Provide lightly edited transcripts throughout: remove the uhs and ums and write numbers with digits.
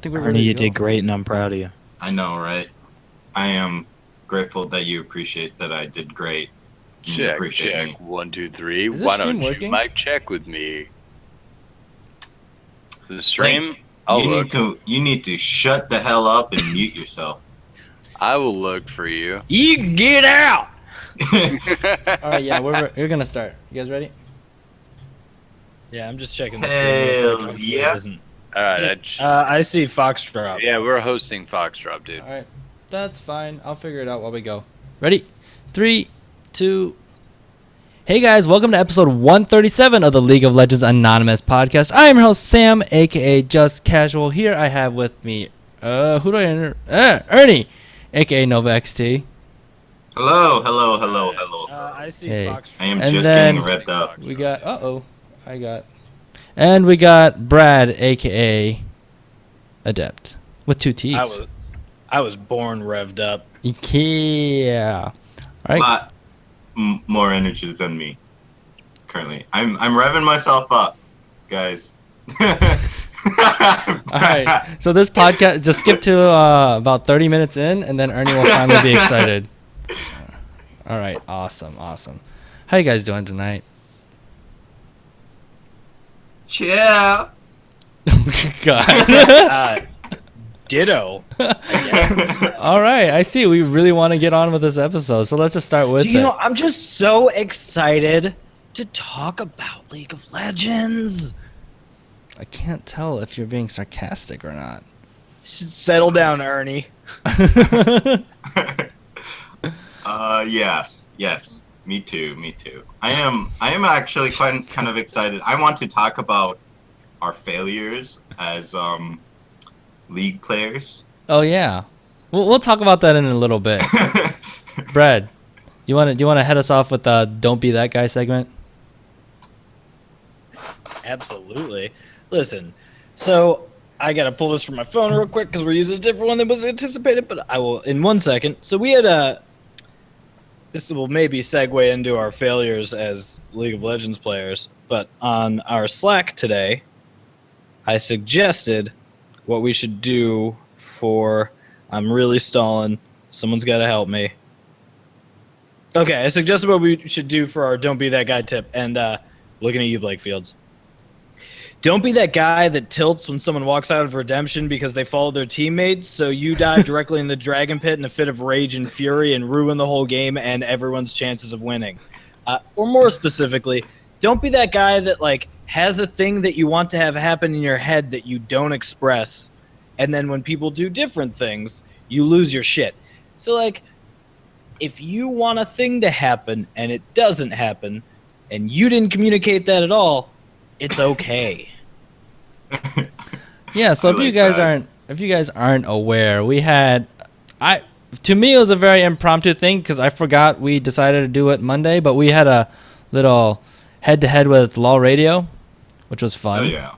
think we're Ernie, ready to you go. did great, and I'm proud of you. I know, right? I am grateful that you appreciate that I did great. And you Check, appreciate check. me. 1, 2, 3. Is this Why stream don't working? you mic check with me? The stream. Blake, I'll you look. need to shut the hell up and mute yourself. I will look for you. You can get out. All right, yeah, we're gonna start. You guys ready? Yeah, I'm just checking the Hell stream real quick. Hopefully yeah. it isn't- All right. I see Foxtrot. Yeah, we're hosting Foxtrot, dude. All right, that's fine. I'll figure it out while we go. Ready? 3, 2. Hey guys, welcome to episode 137 of the League of Legends Anonymous podcast. I am your host Sam, aka Just Casual. Here I have with me, who do I enter? Ernie, aka Nova XT. Hello. I see Hey. Foxtrot. I am And just then- getting revved up. We got and we got Brad, aka Adept, with 2 T's. I was born revved up. Yeah. All right. Lot more energy than me currently. I'm revving myself up, guys. All right. So this podcast, just skip to about 30 minutes in, and then Ernie will finally be excited. All right. Awesome. How you guys doing tonight? Yeah. God. Ditto. All right. I see. We really want to get on with this episode, so let's just start with Do you it. know, I'm just so excited to talk about League of Legends. I can't tell if you're being sarcastic or not. Settle down, Ernie. Yes. Me too. I am actually kind of excited. I want to talk about our failures as league players. Oh yeah. We'll talk about that in a little bit. Brad, do you want to head us off with the "Don't Be That Guy" segment? Absolutely. Listen, so I gotta pull this from my phone real quick because we're using a different one than was anticipated, but I will in 1 second. So we had this will maybe segue into our failures as League of Legends players, but on our Slack today, I suggested what we should do for. I'm really stalling. Someone's got to help me. Okay, I suggested what we should do for our "Don't Be That Guy" tip, and looking at you, Blake Fields. Don't be that guy that tilts when someone walks out of redemption because they followed their teammates, so you dive directly in the dragon pit in a fit of rage and fury and ruin the whole game and everyone's chances of winning. Or more specifically, don't be that guy that has a thing that you want to have happen in your head that you don't express, and then when people do different things, you lose your shit. So if you want a thing to happen and it doesn't happen, and you didn't communicate that at all, it's okay. Yeah, so if you guys aren't aware, we had to me it was a very impromptu thing because I forgot we decided to do it Monday, but we had a little head-to-head with LOL Radio, which was fun. Oh yeah.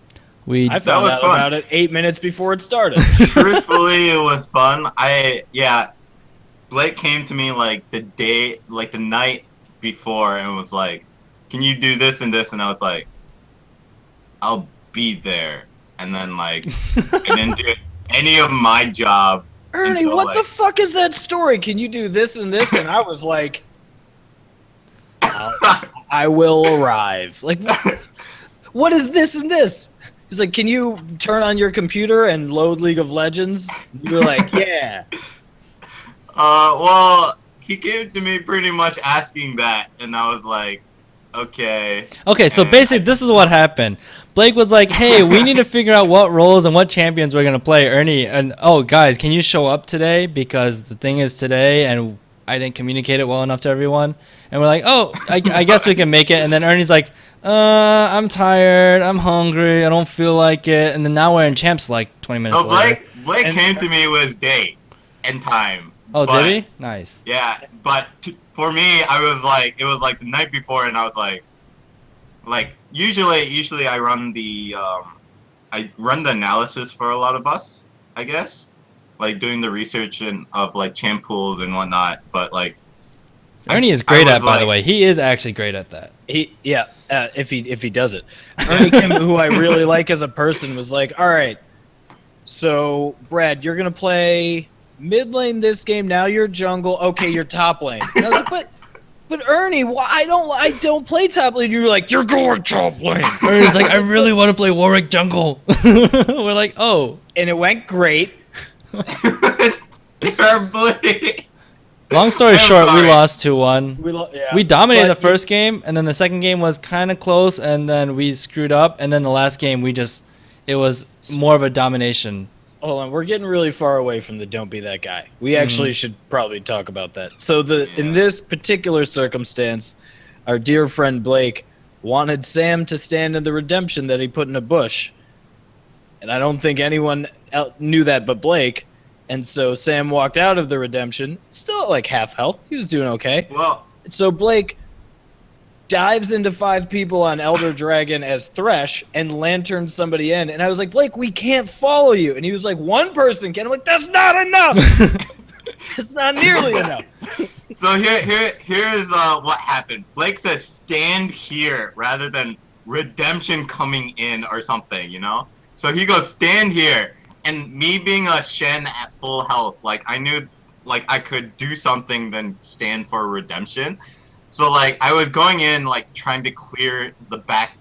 I found was out fun. about it 8 minutes before it started. Truthfully, it was fun. Blake came to me the night before and was like, "Can you do this and this?" And I was like, "I'll be there." And then I didn't do any of my job. Ernie, until, what the fuck is that story? Can you do this and this? And I was like, I will arrive. What is this and this? He's like, can you turn on your computer and load League of Legends? And you were like, yeah. Well, he came to me pretty much asking that, and I was like, okay. Okay, so basically this is what happened. Blake was like, "Hey, we need to figure out what roles and what champions we're gonna play." Ernie and guys, can you show up today because the thing is today, and I didn't communicate it well enough to everyone. And we're like, I guess we can make it. And then Ernie's like, I'm tired, I'm hungry, I don't feel like it. And then now we're in champs 20 minutes later. Blake came to me with date and time. Oh, did he? Nice. Yeah, but for me, I was it was the night before, and I was usually I run the analysis for a lot of us, I guess, doing the research of champ pools and whatnot. But Ernie is great at, by the way. He is actually great at that. If he does it. Ernie Kim, who I really like as a person, was like, all right, So, Brad, you're gonna play mid lane this game. Now you're jungle. Okay, you're top lane. And I was like, but Ernie, why I don't play top lane. You're like, you're going top lane. Ernie's like, I really want to play Warwick jungle. We're like, oh. And it went great. Terribly. Long story I'm short, sorry. we lost 2-1. Yeah, We dominated but the first game, and then the second game was kind of close, and then we screwed up, and then the last game it was more of a domination. Hold on, we're getting really far away from the "don't be that guy." We actually should probably talk about that. So in this particular circumstance, our dear friend Blake wanted Sam to stand in the redemption that he put in a bush, and I don't think anyone knew that but Blake. And so Sam walked out of the redemption, still at like half health. He was doing okay. Well, So Blake dives into 5 people on Elder Dragon as Thresh and lanterns somebody in. And I was like, Blake, we can't follow you. And he was like, one person can. I'm like, that's not enough. It's not nearly enough. so here's what happened. Blake says stand here rather than redemption coming in or something, you know? So he goes stand here. And me being a Shen at full health, like I knew like I could do something than stand for redemption. So like I was going in like trying to clear the back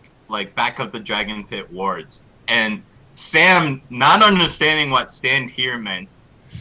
of the dragon pit wards. And Sam, not understanding what stand here meant,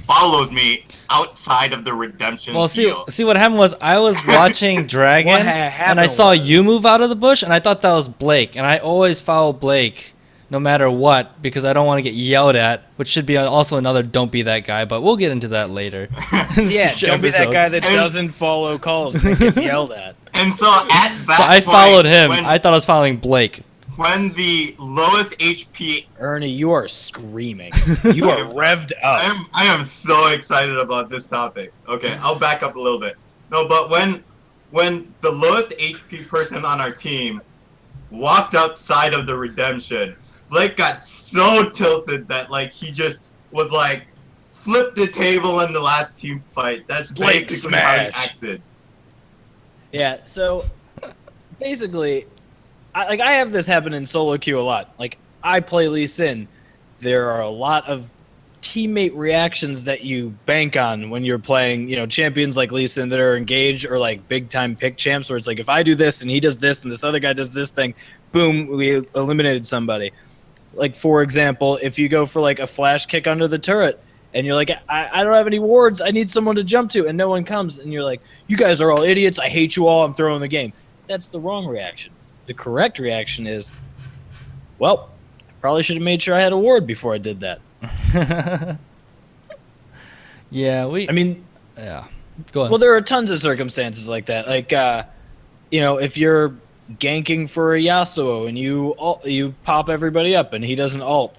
follows me outside of the redemption Well, field. see what happened was I was watching Dragon, What and I happened saw was- you move out of the bush, and I thought that was Blake, and I always follow Blake no matter what because I don't want to get yelled at, which should be also another don't be that guy, but we'll get into that later. Yeah, don't be that Episode. guy that And- doesn't follow calls and gets yelled at. And so at that So I point, followed him. When, I thought I was following Blake. when the lowest HP, Ernie, you are screaming. You are revved up. I am so excited about this topic. Okay, I'll back up a little bit. No, but when the lowest HP person on our team walked outside of the redemption, Blake got so tilted that like he just was like flipped the table in the last team fight. That's Blake basically how he smash. acted. Yeah, so basically, I have this happen in solo queue a lot. Like, I play Lee Sin. There are a lot of teammate reactions that you bank on when you're playing, champions like Lee Sin that are engaged or like big time pick champs where it's like, if I do this and he does this and this other guy does this thing, boom, we eliminated somebody. Like, for example, if you go for like a flash kick under the turret, and you're like, I don't have any wards, I need someone to jump to, and no one comes, and you're like, you guys are all idiots, I hate you all, I'm throwing the game. That's the wrong reaction. The correct reaction is, well, I probably should have made sure I had a ward before I did that. Yeah, I mean, yeah. Go on. well, there are tons of circumstances like that. Like, if you're ganking for a Yasuo and you pop everybody up and he doesn't ult,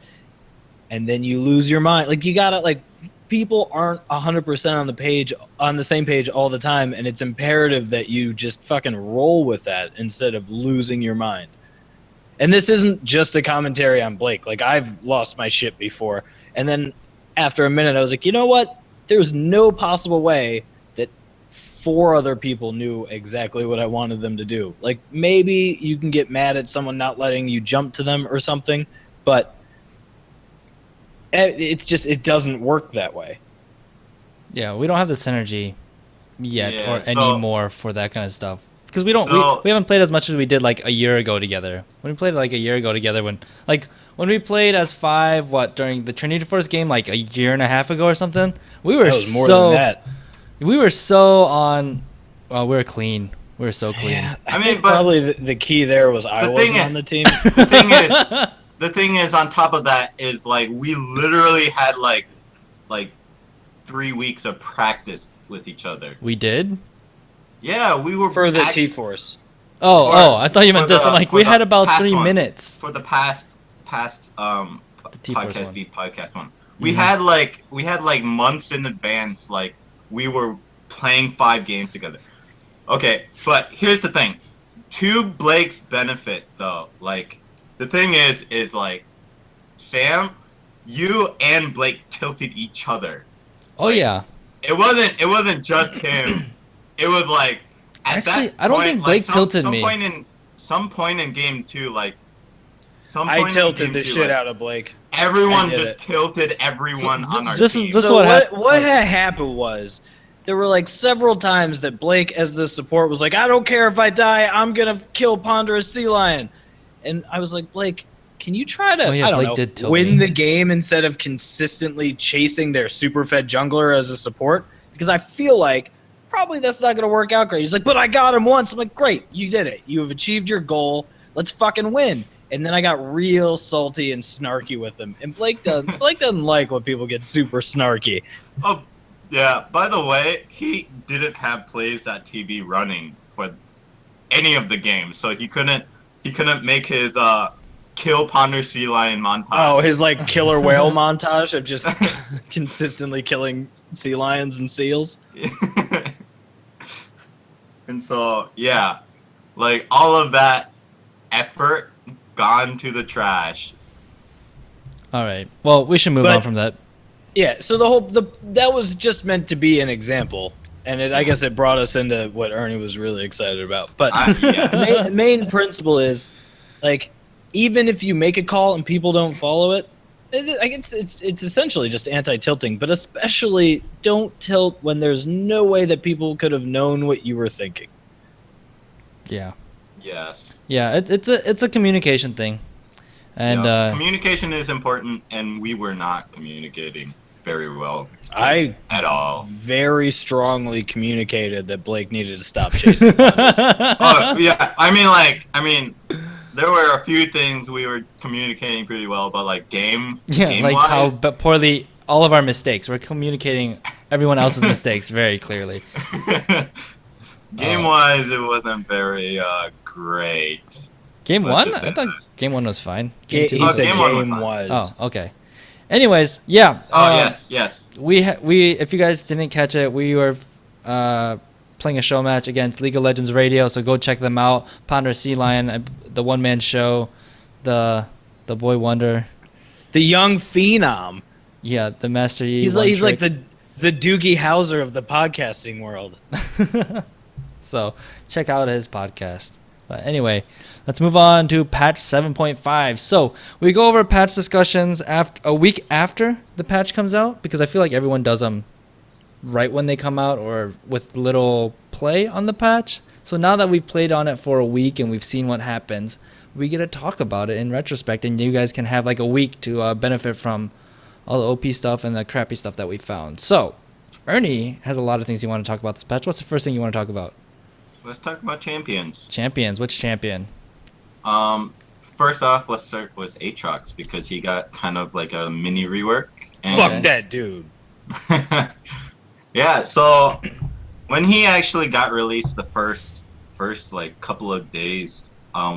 and then you lose your mind. Like, you gotta, like, people aren't 100% on the same page all the time, and it's imperative that you just fucking roll with that instead of losing your mind. And this isn't just a commentary on Blake. Like, I've lost my shit before, and then after a minute I was like, you know what? There's no possible way that 4 other people knew exactly what I wanted them to do. Like, maybe you can get mad at someone not letting you jump to them or something, but it doesn't work that way. Yeah, we don't have the synergy yet Yeah, or so- anymore for that kind of stuff. Because we don't So- we haven't played as much as we did like a year ago together. When we played like a year ago together when we played as 5 during the Trinity Force game like a year and a half ago or something, we were That was more so than that. we were so on we were clean. We were so clean. Yeah, I I mean, think but- probably the key there was I The wasn't thing is- on the team. The thing is, on top of that, is like we literally had like 3 weeks of practice with each other. We did? Yeah, we were For the actually- T-Force. Oh, For- I thought you meant for this. the- I'm like, for we the had about past 3 one. minutes. For the past T-Force podcast one. V podcast one. We Mhm. had like months in advance, like we were playing 5 games together. Okay, but here's the thing. To Blake's benefit though, like the thing is like Sam, you and Blake tilted each other. Oh yeah. It wasn't just him. It was like at Actually, that I don't point, think Blake like, tilted me. Some point in game 2, like some I point in tilted game the 2, shit like, out of Blake. everyone I did just it. tilted everyone on our this is- team. this is So what what had happened was there were like several times that Blake, as the support, was like, "I don't care if I die, I'm gonna kill Ponderous Sea Lion," and I was like, Blake, can you try to, Oh, yeah, I don't Blake know, did tilt win me. the game instead of consistently chasing their super fed jungler as a support? Because I feel like probably that's not gonna work out great. He's like, but I got him once. I'm like, great, you did it. You have achieved your goal. Let's fucking win. And then I got real salty and snarky with him. And Blake doesn't like when people get super snarky. Oh, yeah. By the way, he didn't have plays.tv running for any of the games, so he couldn't make his kill Ponder Sea Lion montage. Oh, his like killer whale montage of just consistently killing sea lions and seals. And so, yeah, like all of that effort gone to the trash. All right. Well, we should move But- on from that. Yeah, so that was just meant to be an example, and I guess it brought us into what Ernie was really excited about. But Yeah. main principle is, like, even if you make a call and people don't follow it, I guess it's essentially just anti-tilting. But especially don't tilt when there's no way that people could have known what you were thinking. Yeah. Yes. Yeah. It's a communication thing, and Yeah. Communication is important, and we were not communicating very well I at all. very strongly communicated that Blake needed to stop chasing Ponderous. Oh, yeah. I mean, there were a few things we were communicating pretty well, but like game like wise, how but poorly all of our mistakes. We're communicating everyone else's mistakes very clearly. game wise, it wasn't very great. Game Let's one? just say I thought that. game one was fine. He Game two. said game one was fine. was. Oh, okay. Anyways, yeah. Oh yes. We if you guys didn't catch it, we were playing a show match against League of Legends Radio, so go check them out. Ponder Sea Lion, the one man show, the boy wonder. The young phenom. Yeah, the Master Yi. He's one like trick. the Doogie Howser of the podcasting world. So check out his podcast. But anyway, let's move on to patch 7.5. So we go over patch discussions after a week after the patch comes out, because I feel like everyone does them right when they come out or with little play on the patch. So now that we've played on it for a week and we've seen what happens, we get to talk about it in retrospect, and you guys can have like a week to benefit from all the OP stuff and the crappy stuff that we found. So Ernie has a lot of things you want to talk about this patch. What's the first thing you want to talk about? Let's talk about champions. Champions. Which champion? First off, let's start with Aatrox because he got kind of like a mini rework. And Fuck that dude. Yeah, so when he actually got released the first like couple of days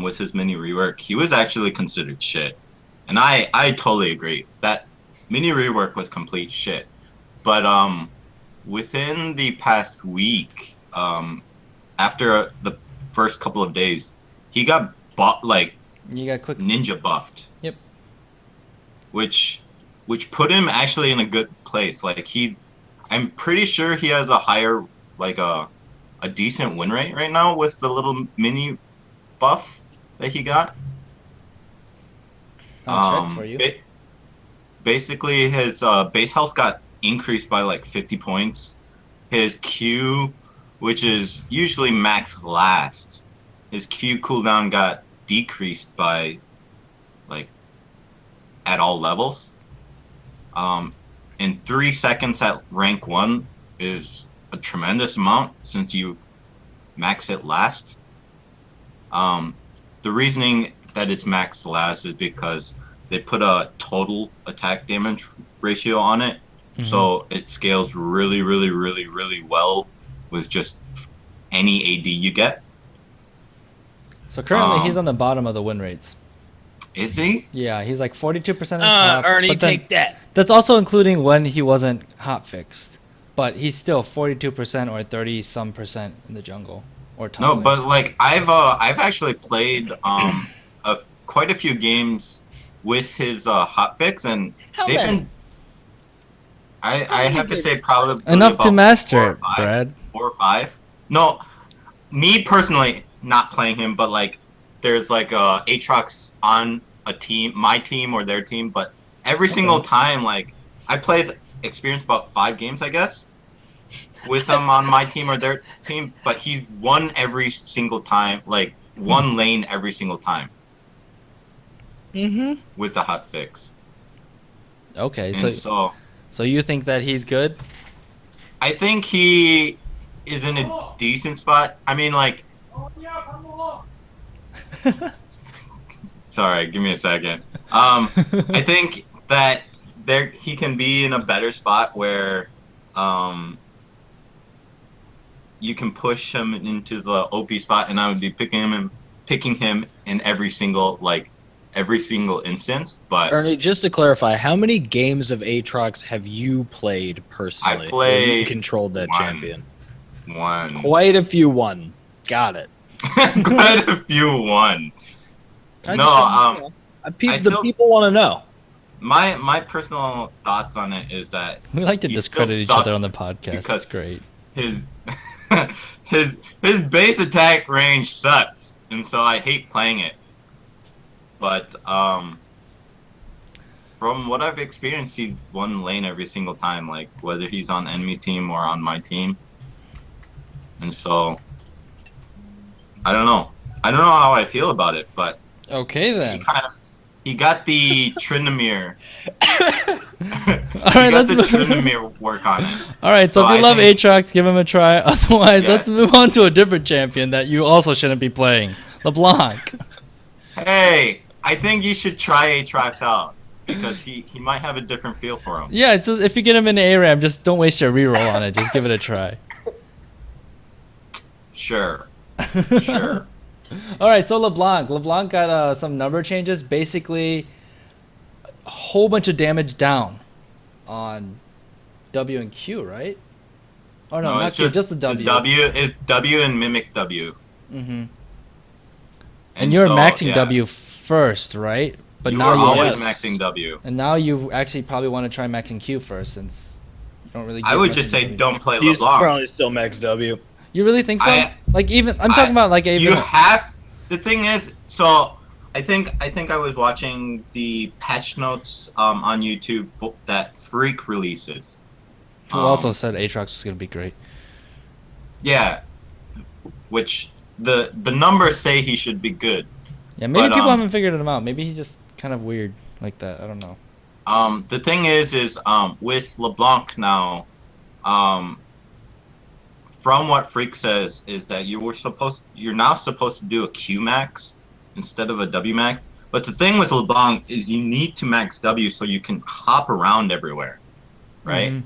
with his mini rework, he was actually considered shit. And I totally agree. That mini rework was complete shit. But within the past week, after the first couple of days, he got You got quick. ninja buffed. Yep. Which put him actually in a good place. Like I'm pretty sure he has a higher like a decent win rate right now with the little mini buff that he got. I'll check for you. Basically, his base health got increased by like 50 points. His Q, which is usually max last, his Q cooldown got decreased by like at all levels. In 3 seconds at rank 1 is a tremendous amount since you max it last. The reasoning that it's maxed last is because they put a total attack damage ratio on it, so it scales really, really, really, really well with just any AD you get. So currently he's on the bottom of the win rates. Is he? Yeah, he's like 42% on top. Ernie, but then take that. that's also including when he wasn't hot fixed. But he's still 42% or 30 some percent in the jungle or top No, lane. but like I've actually played quite a few games with his hotfix, and How they've many? been. I many have to games? say probably enough to about master 4 or it, 5. Brad. 4 or 5. No, me personally not playing him, but like there's like Aatrox on a team, my team or their team, but every single time, like I played experienced about 5 games, I guess, with him on my team or their team, but he won every single time, like one lane every single time Mm-hmm. with the hot fix. Okay, And so so you think that he's good? I think he is in a decent spot. I mean, like, sorry, give me a second. I think that he can be in a better spot where you can push him into the OP spot, and I would be picking him in every single instance. But Ernie, just to clarify, how many games of Aatrox have you played personally? Where you played controlled that one. champion. One. Quite a few. Won. Got it. Quite a few won. I No, just, still- people want to know. my personal thoughts on it is that We like to he discredit still each other sucks on the podcast. because It's great. his his base attack range sucks, and so I hate playing it. But from what I've experienced, he's won lane every single time, like whether he's on enemy team or on my team. And so I don't know. I don't know how I feel about it, but Okay then. he got the Tryndamere. All right, let's the move. Tryndamere work on it. All right, so if So you I love think- Aatrox, give him a try. Otherwise, let's Yes. move on to a different champion that you also shouldn't be playing, LeBlanc. Hey, I think you should try Aatrox out because he might have a different feel for him. Yeah, it's just, if you get him in ARAM, just don't waste your reroll on it. Just give it a try. Sure. Sure. All right, so LeBlanc. LeBlanc got some number changes. Basically, a whole bunch of damage down on W and Q, right? Oh no, not it's Q, just the W. The W is W and Mimic W. Mm-hmm. And you're so, maxing yeah, W first, right? But you now were you always Yes. maxing W. and now you actually probably want to try maxing Q first, since you don't really. I get would much just in say W. don't play He's LeBlanc. probably still max W. You really think so? I- Like even I'm talking about like even. You have the thing is, so I think I was watching the patch notes on YouTube that Freak releases. who also said Aatrox was gonna be great. Yeah, which the numbers say he should be good. Yeah, maybe But, people haven't figured him out. Maybe he's just kind of weird like that. I don't know. The thing is with LeBlanc now, from what Freak says is that you're now supposed to do a Q max instead of a W max. But the thing with LeBlanc is you need to max W so you can hop around everywhere, right? Mhm.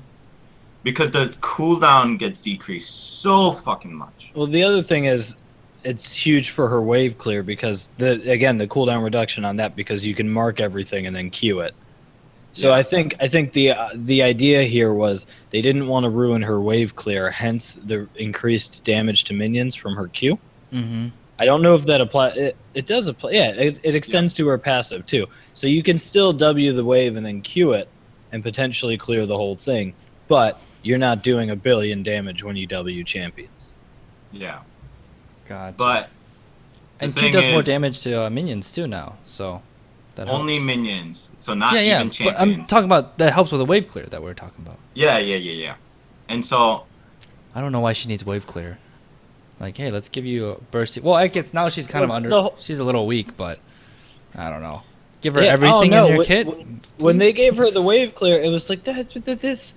Because the cooldown gets decreased so fucking much. Well, the other thing is, it's huge for her wave clear because the cooldown reduction on that, because you can mark everything and then queue it. So Yeah. I think the idea here was they didn't want to ruin her wave clear, hence the increased damage to minions from her Q. Mm-hmm. I don't know if that applies. It does apply. Yeah, it extends to her passive too. So you can still W the wave and then Q it and potentially clear the whole thing, but you're not doing 1 billion damage when you W champions. Yeah, God. but the and Q thing does more is, damage to minions too now, so that only helps. minions, so not Yeah, even but champions. I'm talking about that helps with the wave clear that we're talking about. Yeah. And so I don't know why she needs wave clear. Like, hey, let's give you a burst. Well, I guess now she's kind of Well, under. She's a little weak, but I don't know. Give her Yeah, everything oh, no, in your when- kit. When they gave her the wave clear, it was like this.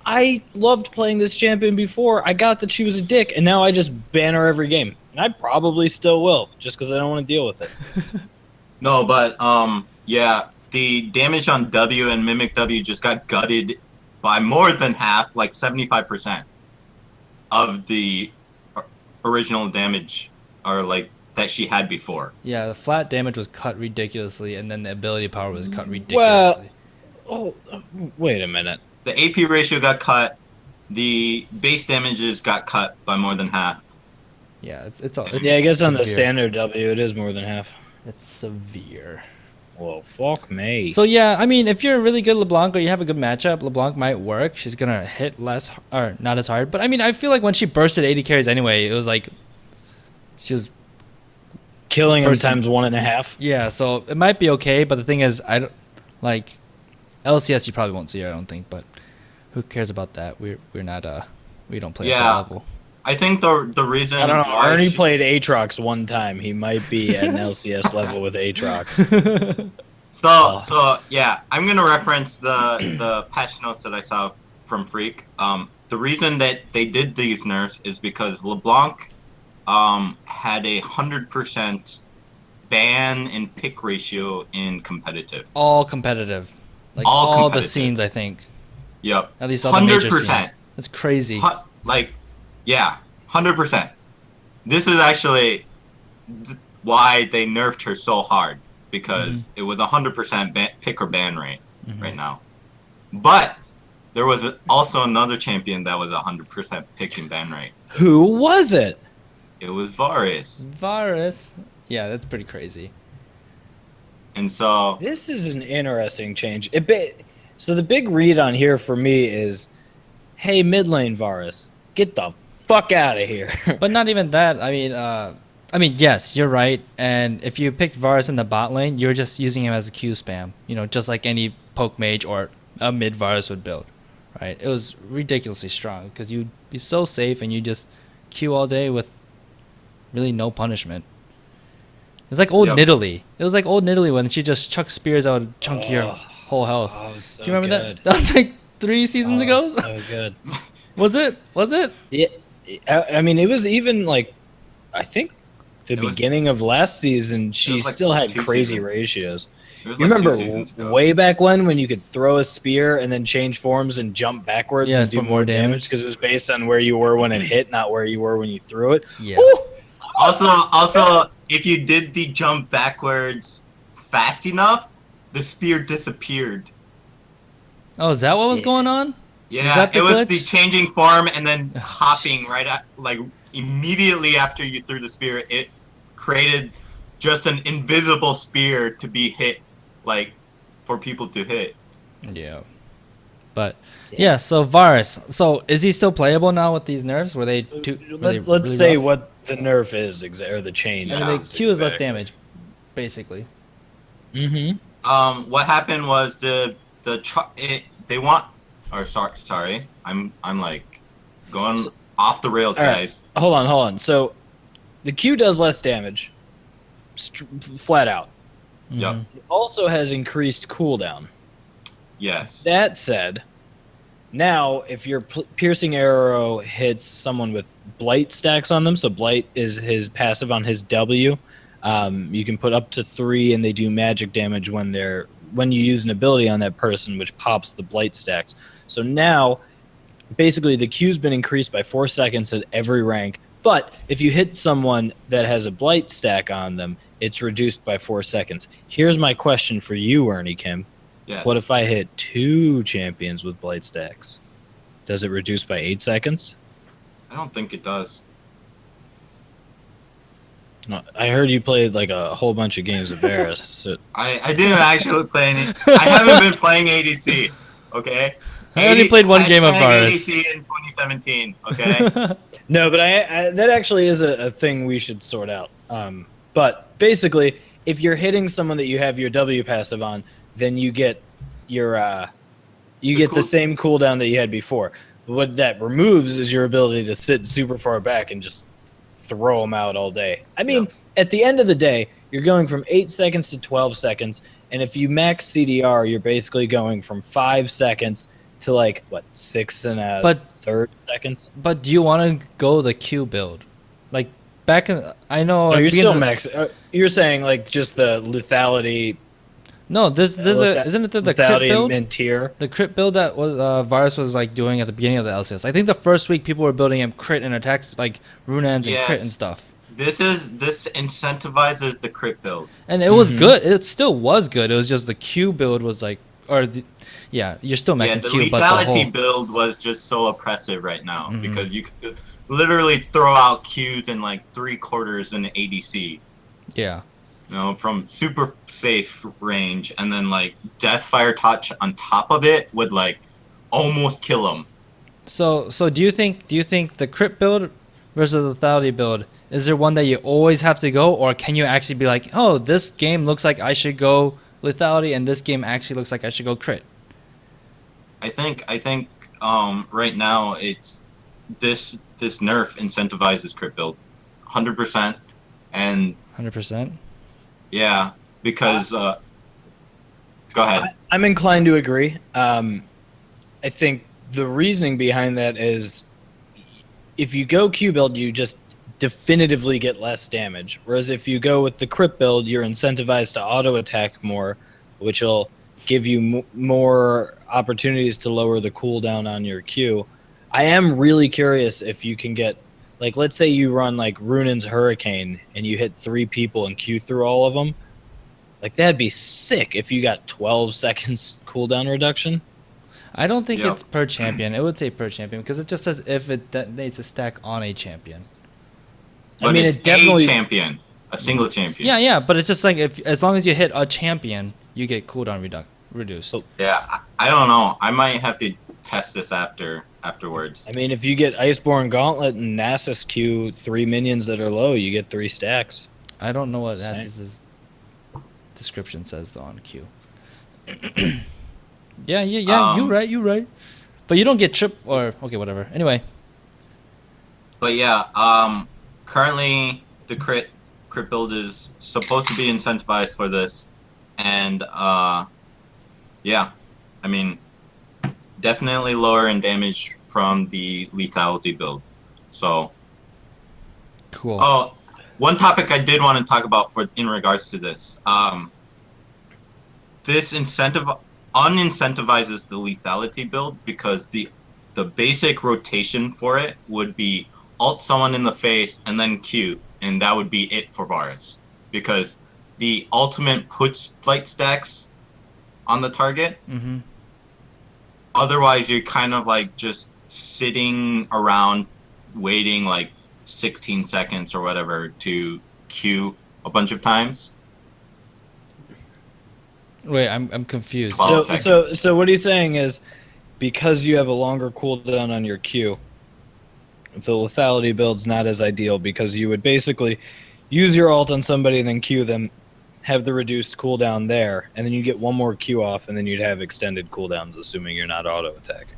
I loved playing this champion before. I got that she was a dick, and now I just ban her every game, and I probably still will, just because I don't want to deal with it. no, but yeah, the damage on W and Mimic W just got gutted by more than half, like 75% of the original damage, or like that she had before. Yeah, the flat damage was cut ridiculously, and then the ability power was cut ridiculously. Oh, wait a minute. The AP ratio got cut. The base damages got cut by more than half. Yeah, it's all. It's Yeah, I guess on the severe. standard W, it is more than half. It's severe. Well, fuck me. So yeah, I mean, if you're a really good LeBlanc or you have a good matchup, LeBlanc might work. She's gonna hit less or not as hard. But I mean, I feel like when she bursted 80 carries anyway, it was like she was Killing him Person- times 1.5. yeah. So it might be okay. But the thing is, I don't like. LCS you probably won't see it, I don't think, but who cares about that? We're not we don't play at that Yeah. level. I think the reason I don't know. why Ernie she- played Aatrox one time. He might be at an LCS level with Aatrox. So yeah, I'm gonna reference the patch notes that I saw from Freak. The reason that they did these nerfs is because LeBlanc had 100% ban and pick ratio in competitive. All competitive. Like All all the competitive. scenes, I think. Yep. At least all the major 100%. scenes. That's crazy. Like, yeah, 100%. This is actually why they nerfed her so hard, because it was 100% pick or ban rate right now. But there was also another champion that was 100% pick and ban rate. Who was it? It was Varus. Varus. Yeah, that's pretty crazy. And so This is an interesting change. So the big read on here for me is, hey, mid lane Varus, get the fuck out of here. But not even that. I mean, yes, you're right. And if you picked Varus in the bot lane, you're just using him as a Q spam. You know, just like any poke mage or a mid Varus would build, right? It was ridiculously strong because you'd be so safe and you just Q all day with really no punishment. It's like old Yep. Nidalee. It was like old Nidalee when she just chucked spears out and chunk your whole health. Oh, so Do you remember good. that? That was like 3 seasons ago. So good. Was it? Was it? Yeah, I mean, it was even like, I think the It was- beginning of last season, she was like still had 2 crazy seasons. ratios. it was You like 2 remember seasons ago. way back when you could throw a spear and then change forms and jump backwards Yeah, and do for more more damage damage. because it was based on where you were when it hit, not where you were when you threw it. Yeah. Woo! Also, if you did the jump backwards fast enough, the spear disappeared. Oh, is that what was Yeah. going on? Yeah, that the it was glitch? the changing form and then Oh, hopping right at, like immediately after you threw the spear. It created just an invisible spear to be hit, like for people to hit. Yeah. But yeah, so Varus. So is he still playable now with these nerfs? Were they too? Were they Let's really say rough? what the nerf is, or the change. I Yeah. mean, the Q is less exactly. damage, basically. Mm-hmm. What happened was they want, or sorry, I'm like going off the rails, all right. guys. Hold on. So the Q does less damage, flat out. Yep. Mhm. It also has increased cooldown. Yes. That said, now if your piercing arrow hits someone with blight stacks on them, so blight is his passive on his W, you can put up to 3, and they do magic damage when you use an ability on that person, which pops the blight stacks. So now, basically, the Q's been increased by 4 seconds at every rank. But if you hit someone that has a blight stack on them, it's reduced by 4 seconds. Here's my question for you, Ernie Kim. Yes. What if I hit 2 champions with blight stacks? Does it reduce by 8 seconds? I don't think it does. No, I heard you played like a whole bunch of games of Varus. So I didn't actually play any. I haven't been playing ADC. Okay. I only played one game of hashtag Varus. ADC in 2017. Okay. no, but I that actually is a thing we should sort out. But basically, if you're hitting someone that you have your W passive on, then you get your the same cooldown that you had before. But what that removes is your ability to sit super far back and just throw them out all day. I mean, at the end of the day, you're going from 8 seconds to 12 seconds, and if you max CDR, you're basically going from 5 seconds to like what 6 and a But- third seconds. But do you want to go the Q build? Like back in, I know. No, at you're the still beginning- max. You're saying like just the lethality. No, there's isn't it the crit lethality build? and tier? The crit build that was Varus was like doing at the beginning of the LCS. I think the first week people were building him crit and attacks like Runans and crit Yes. and stuff. This incentivizes the crit build. And it was good. It still was good. It was just the Q build was like, yeah, you're still Yeah, maxing the Q, but the lethality whole build was just so oppressive right now Mhm. because you could literally throw out Qs in like 3/4 in ADC. yeah. You know, from super safe range, and then like Deathfire Touch on top of it would like almost kill him. So do you think the crit build versus the lethality build, is there one that you always have to go, or can you actually be like, oh, this game looks like I should go lethality, and this game actually looks like I should go crit? I think right now it's this nerf incentivizes crit build 100%, and 100%. yeah, because go ahead. I'm inclined to agree. I think the reasoning behind that is if you go Q build, you just definitively get less damage. Whereas if you go with the crit build, you're incentivized to auto attack more, which will give you more opportunities to lower the cooldown on your Q. I am really curious if you can get, like, let's say you run like Runin's Hurricane and you hit 3 people and Q through all of them. Like, that'd be sick if you got 12 seconds cooldown reduction. I don't think Yep. it's per champion. It would say per champion because it just says if it detonates a stack on a champion. But I mean, it's it definitely. a champion, a single champion. Yeah, but it's just like if as long as you hit a champion, you get cooldown reduced. Oh. Yeah, I don't know. I might have to test this afterwards. I mean, if you get Iceborne Gauntlet and Nasus Q 3 minions that are low, you get 3 stacks. I don't know what Same. Nasus's description says though on Q. Yeah. You're right. But you don't get trip or okay, whatever. Anyway, But yeah, currently the crit build is supposed to be incentivized for this, and yeah, I mean, definitely lower in damage from the lethality build. So, cool. oh, one topic I did want to talk about in regards to this, this unincentivizes the lethality build because the basic rotation for it would be ult someone in the face and then Q, and that would be it for Varus, because the ultimate puts flight stacks on the target. Mm-hmm. Otherwise, you're kind of like just sitting around waiting like 16 seconds or whatever to Q a bunch of times. Wait, I'm confused. 12 So what he's saying is, because you have a longer cooldown on your Q, the lethality build's not as ideal because you would basically use your ult on somebody and then Q them, have the reduced cooldown there, and then you get one more Q off, and then you'd have extended cooldowns, assuming you're not auto attacking.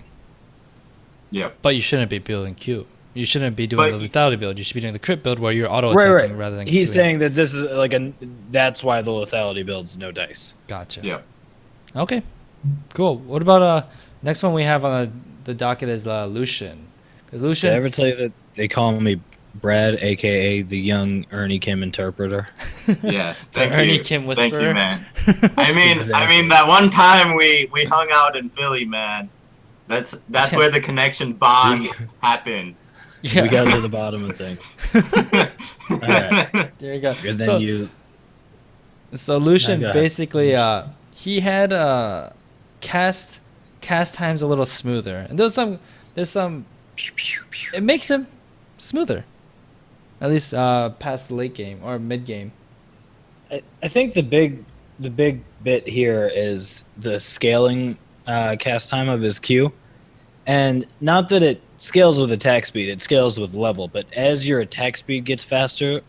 Yep. But you shouldn't be building Q. You shouldn't be doing But- the lethality build. You should be doing the crit build where you're auto attacking rather than He's Qing. saying that this is like that's why the lethality build's no dice. Gotcha. Yep. Okay. Cool. What about next one we have on the docket is Lucian. Because Did I Lucian, ever tell you that they call me Brad, aka the young Ernie Kim interpreter? Yes. Thank Ernie you. Kim Thank whisperer. you, man. I mean, Exactly. that one time we hung out in Philly, man. That's where the connection bond happened. yeah. We got to the bottom of things. Alright. There you go. And then So, you. so Lucian go ahead. basically he had cast times a little smoother, and there's some it makes him smoother, at least past the late game or mid game. I think the big bit here is the scaling cast time of his Q, and not that it scales with attack speed, it scales with level. But as your attack speed gets faster,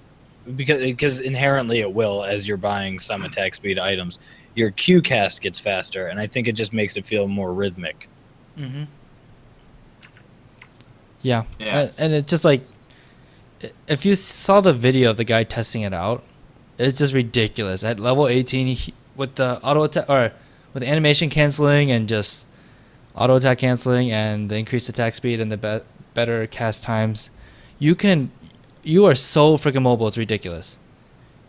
because inherently it will, as you're buying some attack speed items, your Q cast gets faster, and I think it just makes it feel more rhythmic. Mm-hmm. Yeah, Yes. and it's just like if you saw the video of the guy testing it out, it's just ridiculous. At level 18, with the auto attack or with animation canceling and just auto attack canceling and the increased attack speed and the better cast times, you are so freaking mobile. It's ridiculous.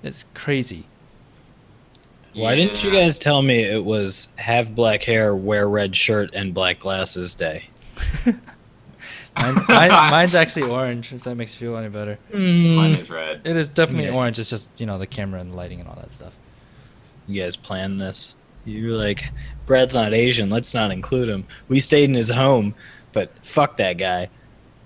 It's crazy. Why didn't you Yeah. guys tell me it was have black hair, wear red shirt, and black glasses day? Mine's actually orange. If that makes you feel any better. Mine is red. It is definitely Yeah. orange. It's just the camera and the lighting and all that stuff. You guys planned this. You were like, Brad's not Asian. Let's not include him. We stayed in his home, but fuck that guy.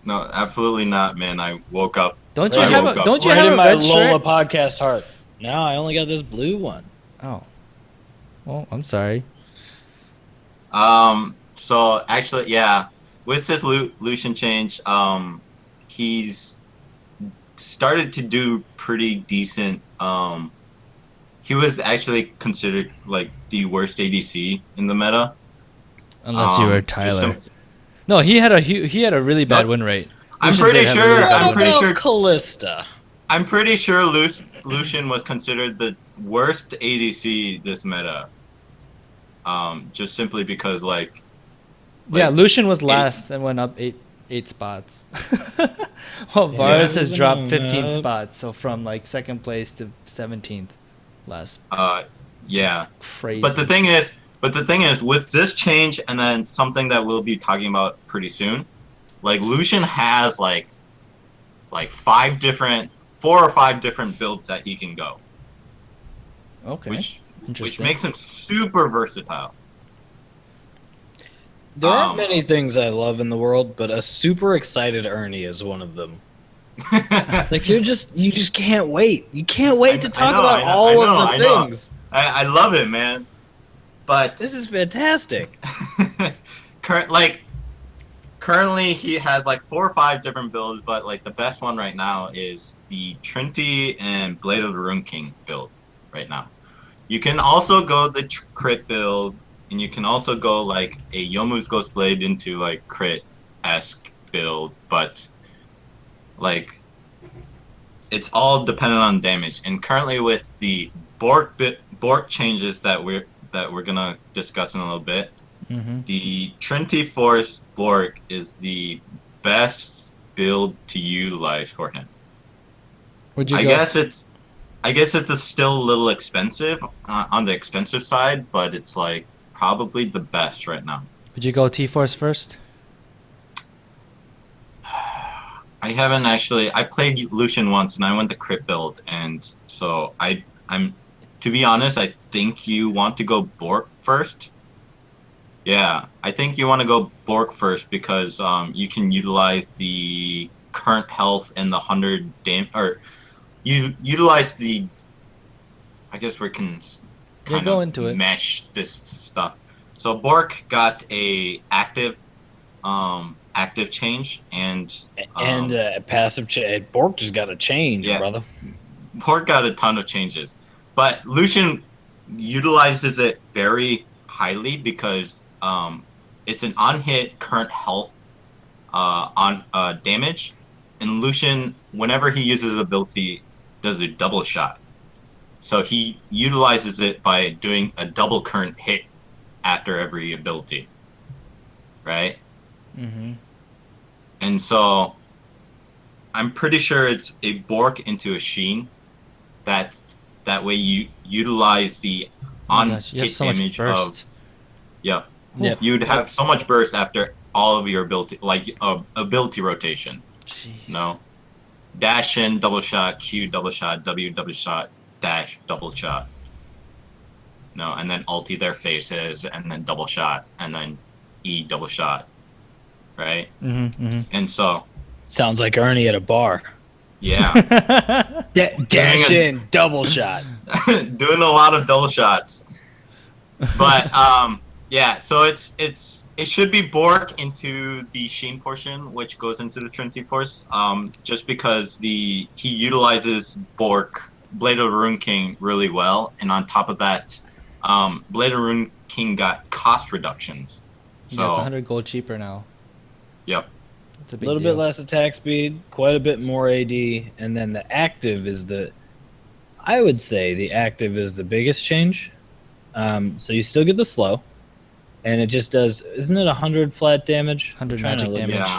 No, absolutely not, man. I woke up. Don't you I have woke a up. don't you Right have in a my red Lola shirt? podcast heart. No, I only got this blue one. Oh. Well, I'm sorry. So actually, yeah, with this Lucian change, he's started to do pretty decent. He was actually considered like the worst ADC in the meta, Unless you were just Tyler. No, he had a really bad No, win rate. I'm Lucian pretty did have a sure. really bad I'm How win pretty rate. about sure. Callista? I'm pretty sure Lucian was considered the worst ADC this meta. Just simply because Yeah, Lucian was it, last and went up eight spots. Well, Yeah, Varus has moving dropped on 15 up. spots, so from like second place to 17th last. yeah. Crazy. But the thing is, with this change and then something that we'll be talking about pretty soon, like Lucian has like four or five different builds that he can go, Okay, which interesting. makes him super versatile. There aren't Um, many things I love in the world, but a super excited Ernie is one of them. Like you just can't wait. You can't wait to talk about all of the I know. things. I love it, man. But This is fantastic. currently he has like four or five different builds, but like the best one right now is the Trinity and Blade of the Rune King build right now. You can also go the crit build, and you can also go like a Yomu's Ghost Blade into like crit-esque build, but like it's all dependent on damage. And currently with the Bork changes that we're gonna discuss in a little bit, Mm-hmm. the Trinity Force Bork is the best build to utilize for him. Would you I go? guess it's still a little expensive on the expensive side, but it's like probably the best right now. Would you go T-Force first? I haven't actually. I played Lucian once, and I went the crit build, and so I'm. To be honest, I think you want to go Bork first. Yeah, I think you want to go Bork first because you can utilize the current health and the 100 or you utilize the. I guess we can kind go of into it. mesh this stuff. So Bork got a active change and And passive Bork just got to change, yeah, brother. Bork got a ton of changes, but Lucian utilizes it very highly because it's an on-hit current health on damage, and Lucian, whenever he uses ability, does a double shot. So he utilizes it by doing a double current hit after every ability, right? Mm-hmm. And so I'm pretty sure it's a Bork into a Sheen. That way you utilize the Oh my on gosh, you have hit so much damage of burst. yeah. Yep. You'd have so much burst after all of your ability ability rotation. Jeez. No. Dash in, double shot, Q double shot, W double shot, dash double shot. No, and then ulti their faces and then double shot and then E double shot. Right? Mm-hmm. Mm-hmm. And so Sounds like Ernie at a bar. yeah. Dash in, double shot. Doing a lot of double shots. But yeah, so it should be Bork into the Sheen portion, which goes into the Trinity Force. Just because he utilizes Bork, Blade of the Rune King, really well, and on top of that, Blade of the Rune King got cost reductions. So Yeah, it's 100 gold cheaper now. yep. It's a A big little deal. bit less attack speed, quite a bit more AD, and then the active is I would say the active is the biggest change. So you still get the slow, and it just does. Isn't it 100 flat damage? 100 I'm trying to magic look at damage. Yeah.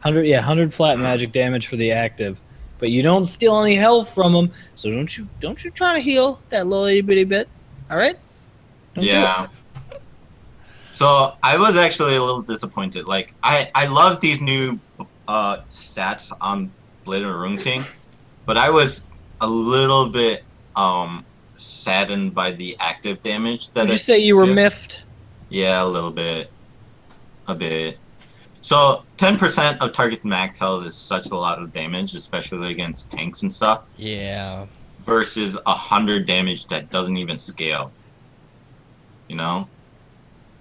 100, yeah, 100 flat magic damage for the active, but you don't steal any health from them. So don't you try to heal that little itty bitty bit. All right? Don't do it. Yeah. So I was actually a little disappointed. Like I love these new stats on Blade of the Rune King, but I was a little bit saddened by the active damage that Would you it say you were gives. miffed? Yeah, a little bit. A bit. So 10% of target's max health is such a lot of damage, especially against tanks and stuff, Yeah. versus 100 damage that doesn't even scale. You know?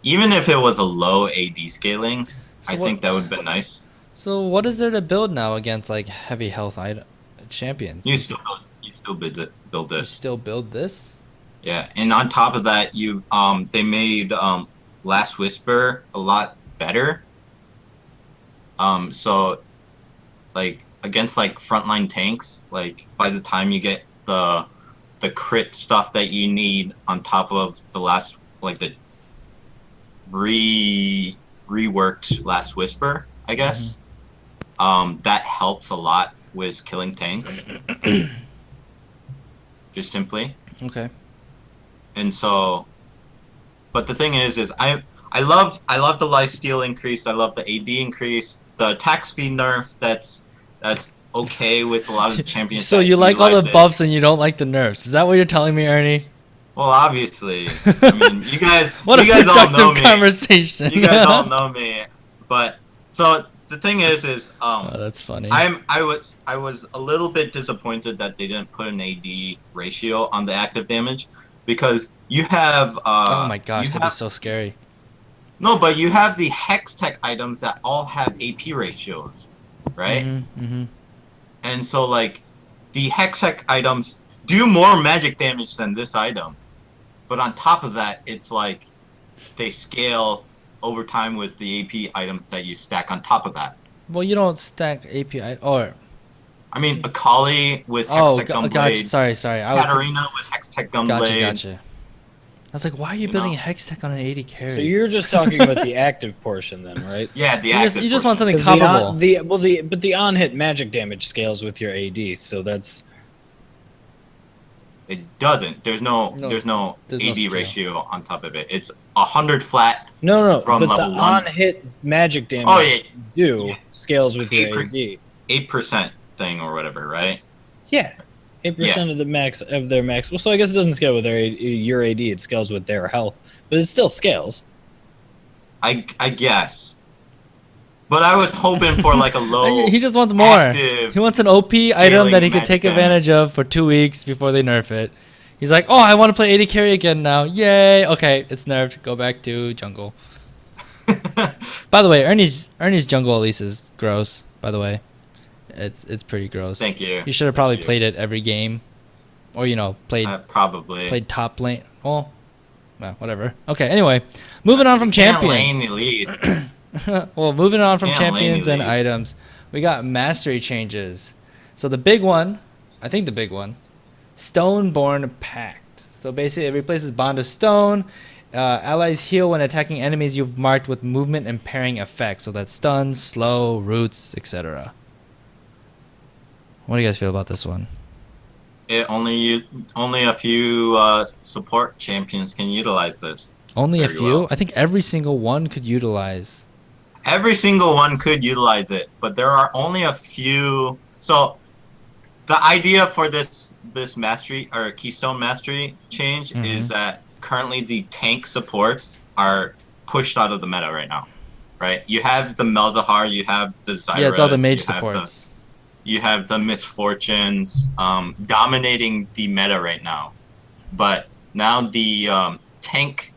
Even if it was a low AD scaling, So I think that would have been nice. So what is there to build now against like heavy health champions? You still build You this. still build this? Yeah. And on top of that, they made Last Whisper a lot better. So like against like frontline tanks, like by the time you get the crit stuff that you need on top of the last like the reworked Last Whisper, I guess. That helps a lot with killing tanks. Just simply. Okay. And so but the thing is I love the lifesteal increase, I love the AD increase, the attack speed nerf that's okay with a lot of the champions. So that you like all the utilize it. buffs and you don't like the nerfs. Is that what you're telling me, Ernie? Well, obviously. I mean, you guys What you a guys all know productive me. conversation. You guys all know me. But so the thing is Oh, that's funny. I was a little bit disappointed that they didn't put an AD ratio on the active damage because you have Oh my gosh, you that'd be have, so scary. no, but you have the hex tech items that all have AP ratios, right? Mm-hmm. And so like the hex tech items do more magic damage than this item. But on top of that, it's like they scale over time with the AP items that you stack on top of that. Well, you don't stack API or. I mean, Akali with Oh, Hextech gotcha. Gunblade, Sorry. I was. Katarina with Hextech Gunblade. Gotcha. I was like, why are you You building know? a hex tech on an 80 carry? So you're just talking about the active portion then, right? Yeah, the You active just want portion. something 'Cause comparable. but the on-hit magic damage scales with your AD, so that's It doesn't. There's no there's no AD scale. ratio on top of it. It's 100 flat. no. From But the level 1. on-hit magic damage Oh yeah, you do Yeah. scales with your 8%. AD. 8% thing or whatever, right? Yeah, 8% of the max of their max. Well, so I guess it doesn't scale with your AD. It scales with their health, but it still scales. I guess. But I was hoping for like a low. He just wants more. active He wants an OP item that he could magic take damage. advantage of for 2 weeks before they nerf it. He's like, oh, I want to play 80 carry again now. Yay. Okay, it's nerfed. Go back to jungle. By the way, Ernie's jungle at least is gross. By the way, it's pretty gross. Thank you. You should have Thank probably you. played it every game, or played Probably. top lane. Well, whatever. Okay. Anyway, moving on from Can't champion. lane at least. Well, moving on from Can't lane champions and these. items, we got mastery changes. So the big one, I think the big one, Stoneborn Pact. So basically, it replaces Bond of Stone. Allies heal when attacking enemies you've marked with movement and pairing effects. So that's stun, slow, roots, etc. What do you guys feel about this one? Only a few support champions can utilize this. Only a Very few? well. I think every single one could utilize. Every single one could utilize it, but there are only a few. So the idea for this mastery or Keystone mastery change Mhm. is that currently the tank supports are pushed out of the meta right now. Right? You have the Malzahar, you have the Zyrus, Yeah, it's all the mage you have supports. you have the Misfortunes dominating the meta right now. But now the tank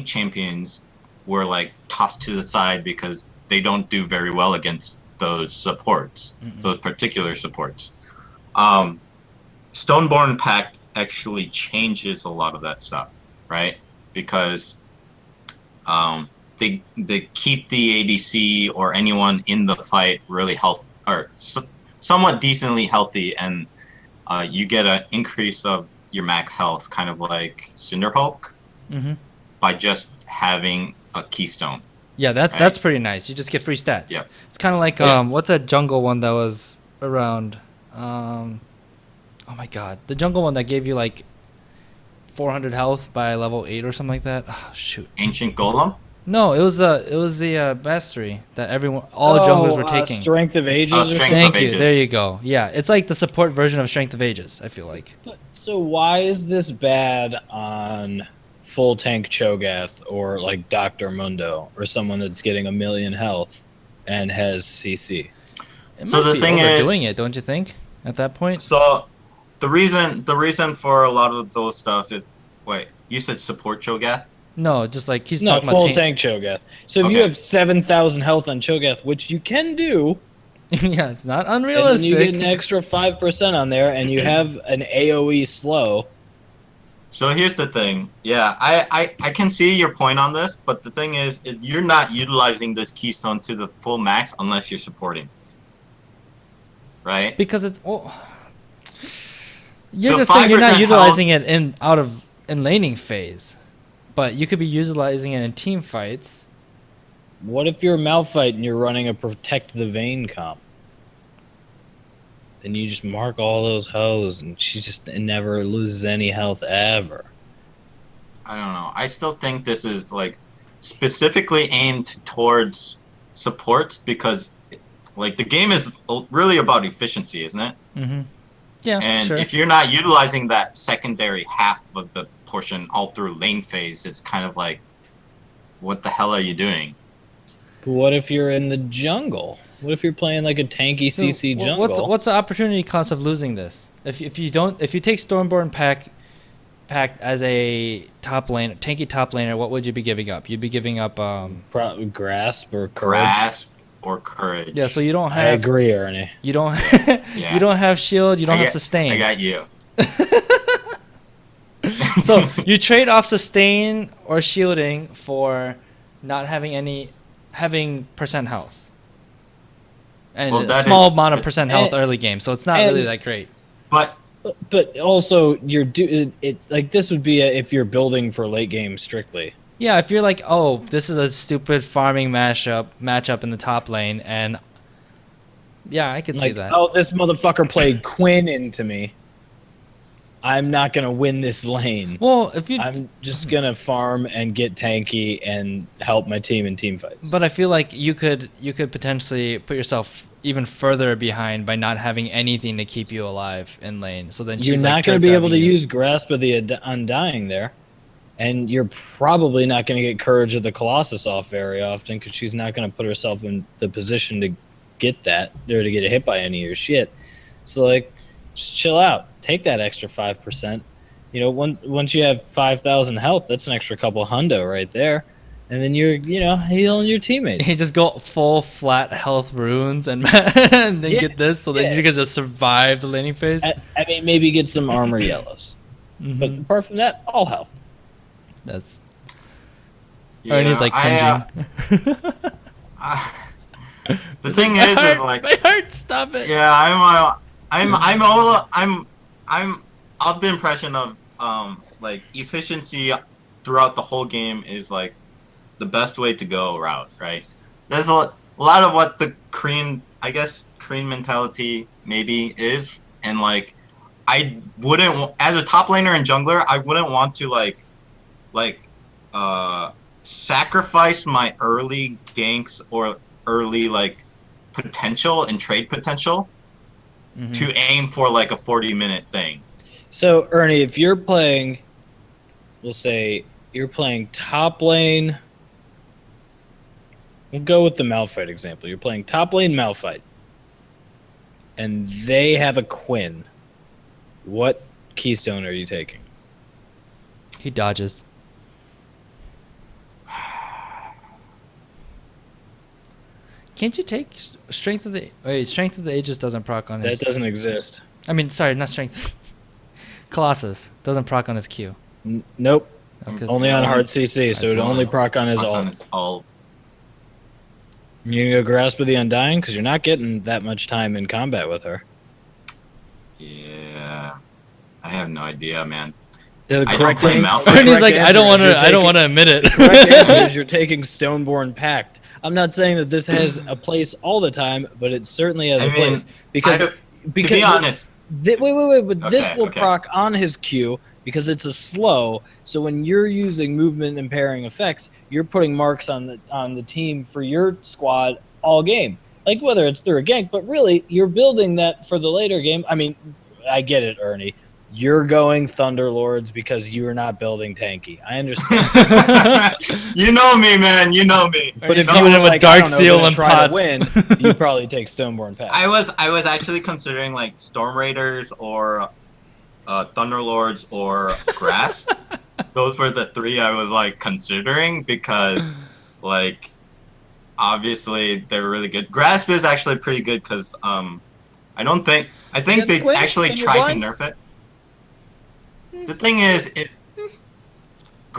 champions were like tossed to the side because they don't do very well against those supports, those particular supports. Stoneborn Pact actually changes a lot of that stuff, right? Because they keep the ADC or anyone in the fight really healthy or somewhat decently healthy, and you get an increase of your max health, kind of like Cinderhulk, Mm-hmm. by just having a keystone. Yeah, that's Right. pretty nice. You just get free stats. Yep. It's kind of like Yeah. what's that jungle one that was around? Oh my god, the jungle one that gave you like 400 health by level 8 or something like that. Oh shoot. Ancient Golem. No, it was the mastery that all junglers were taking. Strength of Ages or Strength something. Thank of you. Ages. There you go. Yeah, it's like the support version of Strength of Ages. I feel like. So why is this bad on full tank Cho'Gath or like Dr. Mundo or someone that's getting 1,000,000 health and has CC? It So might the be thing is- overdoing it, don't you think? At that point. So the reason for a lot of those stuff is you said support Cho'Gath? No, just like he's No, talking full about tank Cho'Gath. So if you Okay. have 7,000 health on Cho'Gath, which you can do, yeah, it's not and then unrealistic. you get an extra 5% on there, and you have an AOE slow, So here's the thing. Yeah, I can see your point on this, but the thing is, you're not utilizing this keystone to the full max unless you're supporting, right? Because it's you're The just saying you're not 5% utilizing it in laning phase, but you could be utilizing it in team fights. What if you're a Malphite and you're running a protect the vein comp? Then you just mark all those hoes, and she just never loses any health ever. I don't know. I still think this is like specifically aimed towards supports because like the game is really about efficiency, isn't it? Mm-hmm. Yeah, And sure. if you're not utilizing that secondary half of the portion all through lane phase, it's kind of like, what the hell are you doing? But what if you're in the jungle? What if you're playing like a tanky CC So, jungle? what's the opportunity cost of losing this? If you take Stormborn pack as a top lane, tanky top laner, what would you be giving up? You'd be giving up Grasp or courage? Grasp or courage? yeah. So you don't I have agree, Ernie. you don't Yeah. you don't have shield. You don't have sustain. I got you. So you trade off sustain or shielding for not having percent health and Well, a that small is- amount of percent health and- early game. So it's not and- really that great. But But also, like this would be if you're building for late game strictly. Yeah, if you're like, oh, this is a stupid farming matchup in the top lane, and yeah, I could see Like, that. oh, this motherfucker played Quinn into me. I'm not gonna win this lane. Well, if you, I'm just gonna farm and get tanky and help my team in team fights. but I feel like you could potentially put yourself even further behind by not having anything to keep you alive in lane. So then You're she's not like going to be able to drip-diving you. use Grasp of the Undying there. And you're probably not going to get Courage of the Colossus off very often because she's not going to put herself in the position to get that or to get hit by any of your shit. So, like, just chill out. Take that extra 5%. You know, once you have 5,000 health, that's an extra couple hundo right there. And then you're, healing your teammates. You just go full flat health runes and, and then Yeah, get this, so then yeah. you can just survive the laning phase. I mean, maybe get some armor yellows. But Mhm. apart from that, all health. That's yeah, Ernie's like I, cringing. the thing is like, my heart, stop it. yeah, I'm of the impression of like efficiency throughout the whole game is like the best way to go route, right? There's a lot of what the Korean mentality maybe is, and like I wouldn't, as a top laner and jungler, I wouldn't want to sacrifice my early ganks or early like potential and trade potential Mhm. to aim for like a 40-minute thing. So, Ernie, if you're playing, we'll say you're playing top lane. We'll go with the Malphite example. You're playing top lane Malphite, and they have a Quinn. What keystone are you taking? He dodges. Can't you take strength of the strength of the ages doesn't proc on That his. doesn't exist. I mean, sorry, not strength. Colossus doesn't proc on his Q. Nope. Oh, 'cause- Only on hard CC, so That's it only awesome. proc on his What's on ult. his ult? You gonna go Grasp of the Undying because you're not getting that much time in combat with her. Yeah, I have no idea, man. The I don't correct play an- Malphite. the Ernie's correct like, I answer don't is want you're to. I don't taking- want to admit it. The correct answer is you're taking Stoneborn Pact. I'm not saying that this has a place all the time, but it certainly has I a mean, place because to be honest, wait, but this Okay, will okay. proc on his Q because it's a slow. So when you're using movement impairing effects, you're putting marks on the team for your squad all game. Like whether it's through a gank, but really you're building that for the later game. I mean, I get it, Ernie. You're going Thunderlords because you're not building tanky. I understand. you know me, man. You know me. But He's if coming you in were with like, Dark I don't know, Seal gonna and try pots. to win, you probably take Stoneborn Pact. I was actually considering like Storm Raiders or Thunderlords or Grasp. Those were the three I was like considering because like obviously they're really good. Grasp is actually pretty good because I think Against they Quinn? actually When you're tried to blind? nerf it. The thing is,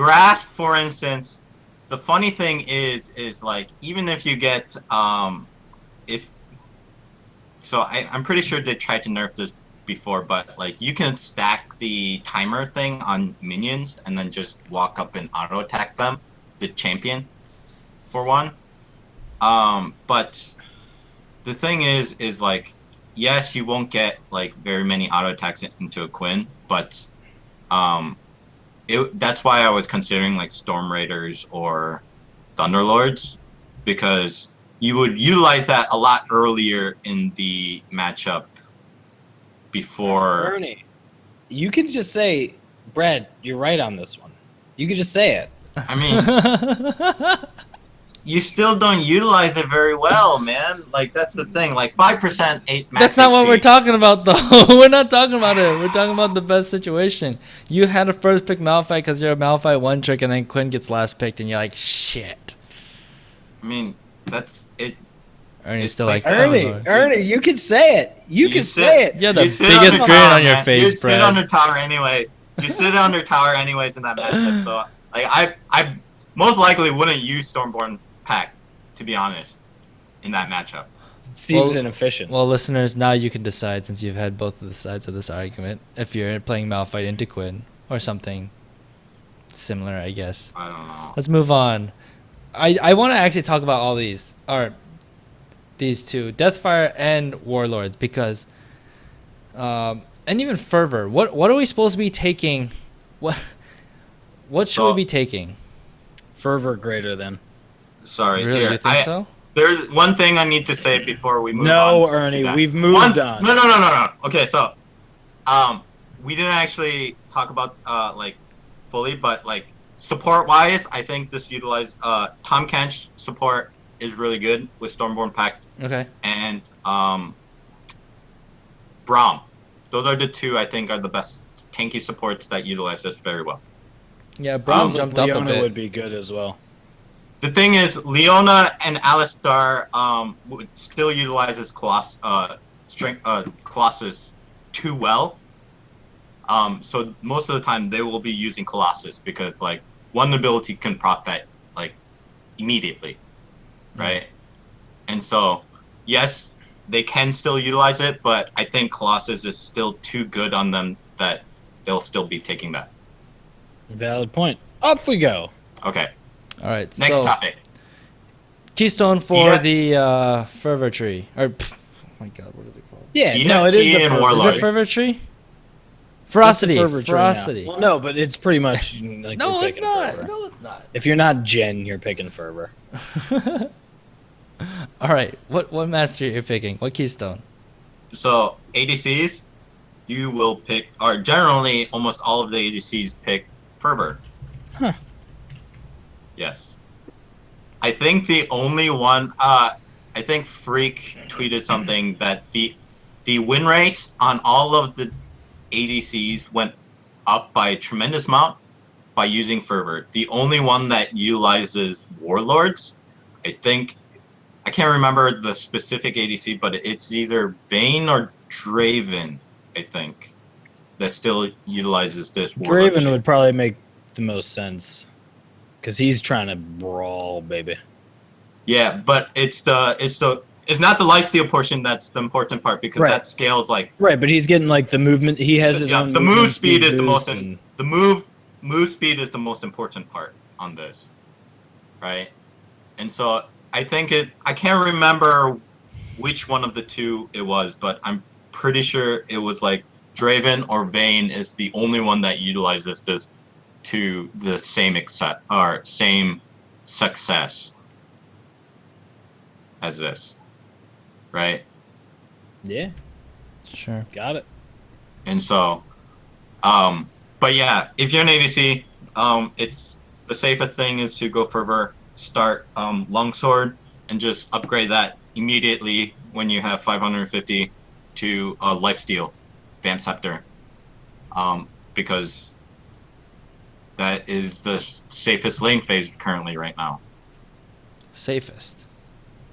grass, for instance, the funny thing is like even if you get if so I'm pretty sure they tried to nerf this before, but like you can stack the timer thing on minions and then just walk up and auto attack them, the champion, for one. But the thing is like, yes, you won't get like very many auto attacks into a Quinn, but that's why I was considering like Storm Raiders or Thunderlords, because you would utilize that a lot earlier in the matchup before. Ernie, you can just say, Brad, you're right on this one. You can just say it. I mean, you still don't utilize it very well, man. Like that's the thing. Like 5%, 8 max. That's not what HP. we're talking about, though. We're not talking about it. We're talking about the best situation. You had to first pick Malphite because you're a Malphite one trick, and then Quinn gets last picked, and you're like, shit. I mean, that's it. Ernie's It's still like like, Ernie, you can say it. You can say it. You're the You sit biggest on the grin tower, on your man. face, You sit Brad. under tower anyways. You sit under tower anyways in that matchup. So like I most likely wouldn't use Stormborn Pact, to be honest, in that matchup. Seems Well- inefficient. Well, listeners, now you can decide, since you've had both of the sides of this argument, if you're playing Malphite into Quinn or something similar, I guess. I don't know. Let's move on. I want to actually talk about all these, or these two, Deathfire and Warlords, because, and even Fervor. What are we supposed to be taking? What should we be taking? Fervor greater than. Sorry. Really, here, you think so? There's one thing I need to say before we move on. No, to Ernie, that. we've moved on. No. Okay, so, we didn't actually talk about like fully, but like support wise, I think this utilized Tom Kench support is really good with Stormborn Pact Okay. and Braum. Those are the two I think are the best tanky supports that utilize this very well. Yeah, Braum jumped up a Leona bit. would be good as well. The thing is, Leona and Alistar would still utilizes Colossus too well. So most of the time they will be using Colossus because like one ability can proc that like immediately, right? And so yes, they can still utilize it, but I think Colossus is still too good on them that they'll still be taking that. Valid point. Off we go. Okay, All right. next so, topic. Keystone for D- the Fervor Tree. Oh my God, what is it called? Yeah, DFT no, it is the and Fervor. Warlords. Is it Fervor Tree? It's the Ferocity. Fervor tree now. Ferocity. Well, no, but it's pretty much like No, you're it's picking not. Fervor. No, it's not. If you're not Jen, you're picking Fervor. All right. What master you're picking? What keystone? So ADCs, you will pick, or generally almost all of the ADCs pick Fervor. Huh. Yes. I think the only one, I think Freak tweeted something that the win rates on all of the ADCs went up by a tremendous amount by using Fervor. The only one that utilizes Warlords, I think, I can't remember the specific ADC, but it's either Vayne or Draven, I think, that still utilizes this Warlord Draven shit. would probably make the most sense because he's trying to brawl, baby. Yeah, but it's not the lifesteal portion that's the important part because Right. that scales like Right, but he's getting like the movement. He has his own. the movement move speed is the boost most and- the move speed is the most important part on this, right? And so I think I can't remember which one of the two it was, but I'm pretty sure it was like Draven or Vayne is the only one that utilizes this to the same same success as this, right? Yeah, Sure. got it. And so, but yeah, if you're an ADC, it's the safest thing is to go Fervor, start Longsword, and just upgrade that immediately when you have 550 to Lifesteal, Vamp Scepter, because that is the safest lane phase currently right now. Safest.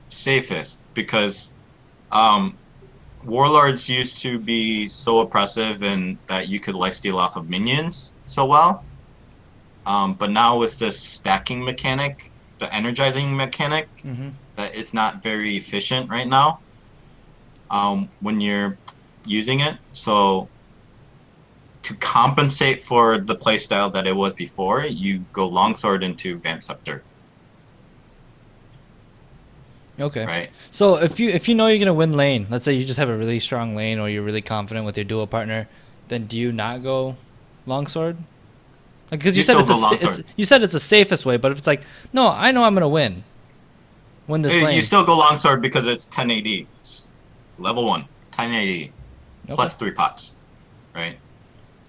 Safest because Warlords used to be so oppressive and that you could lifesteal off of minions so well. But now with the stacking mechanic, the energizing mechanic, Mm-hmm. that it's not very efficient right now. When you're using it, so to compensate for the playstyle that it was before, you go longsword into Vamp Scepter, Okay. right? So if you know you're gonna win lane, let's say you just have a really strong lane or you're really confident with your duo partner, then do you not go longsword? Because you You said still it's go it's longsword. you said it's the safest way, but if it's like, no, I know I'm gonna win this You lane. still go longsword because it's 10 AD. Level 1, 10 AD, Okay. plus 3 pots, right?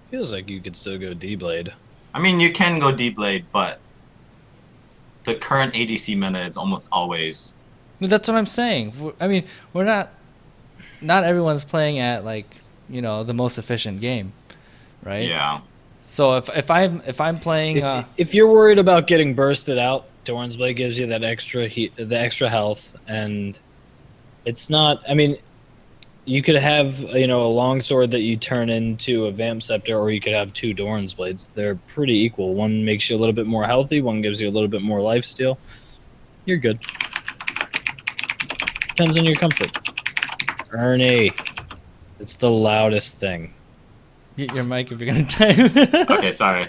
Feels like you could still go D-Blade. I mean, you can go D-Blade, but the current ADC meta is almost always. That's what I'm saying. I mean, we're not everyone's playing at like the most efficient game, right? Yeah. So if I'm playing If you're worried about getting bursted out, Doran's Blade gives you that extra heat, the extra health, and it's not. I mean, you could have a longsword that you turn into a Vamp Scepter, or you could have two Doran's Blades. They're pretty equal. One makes you a little bit more healthy. One gives you a little bit more lifesteal. You're good. Depends on your comfort. Ernie, it's the loudest thing. mute your mic if you're gonna type. Okay, sorry.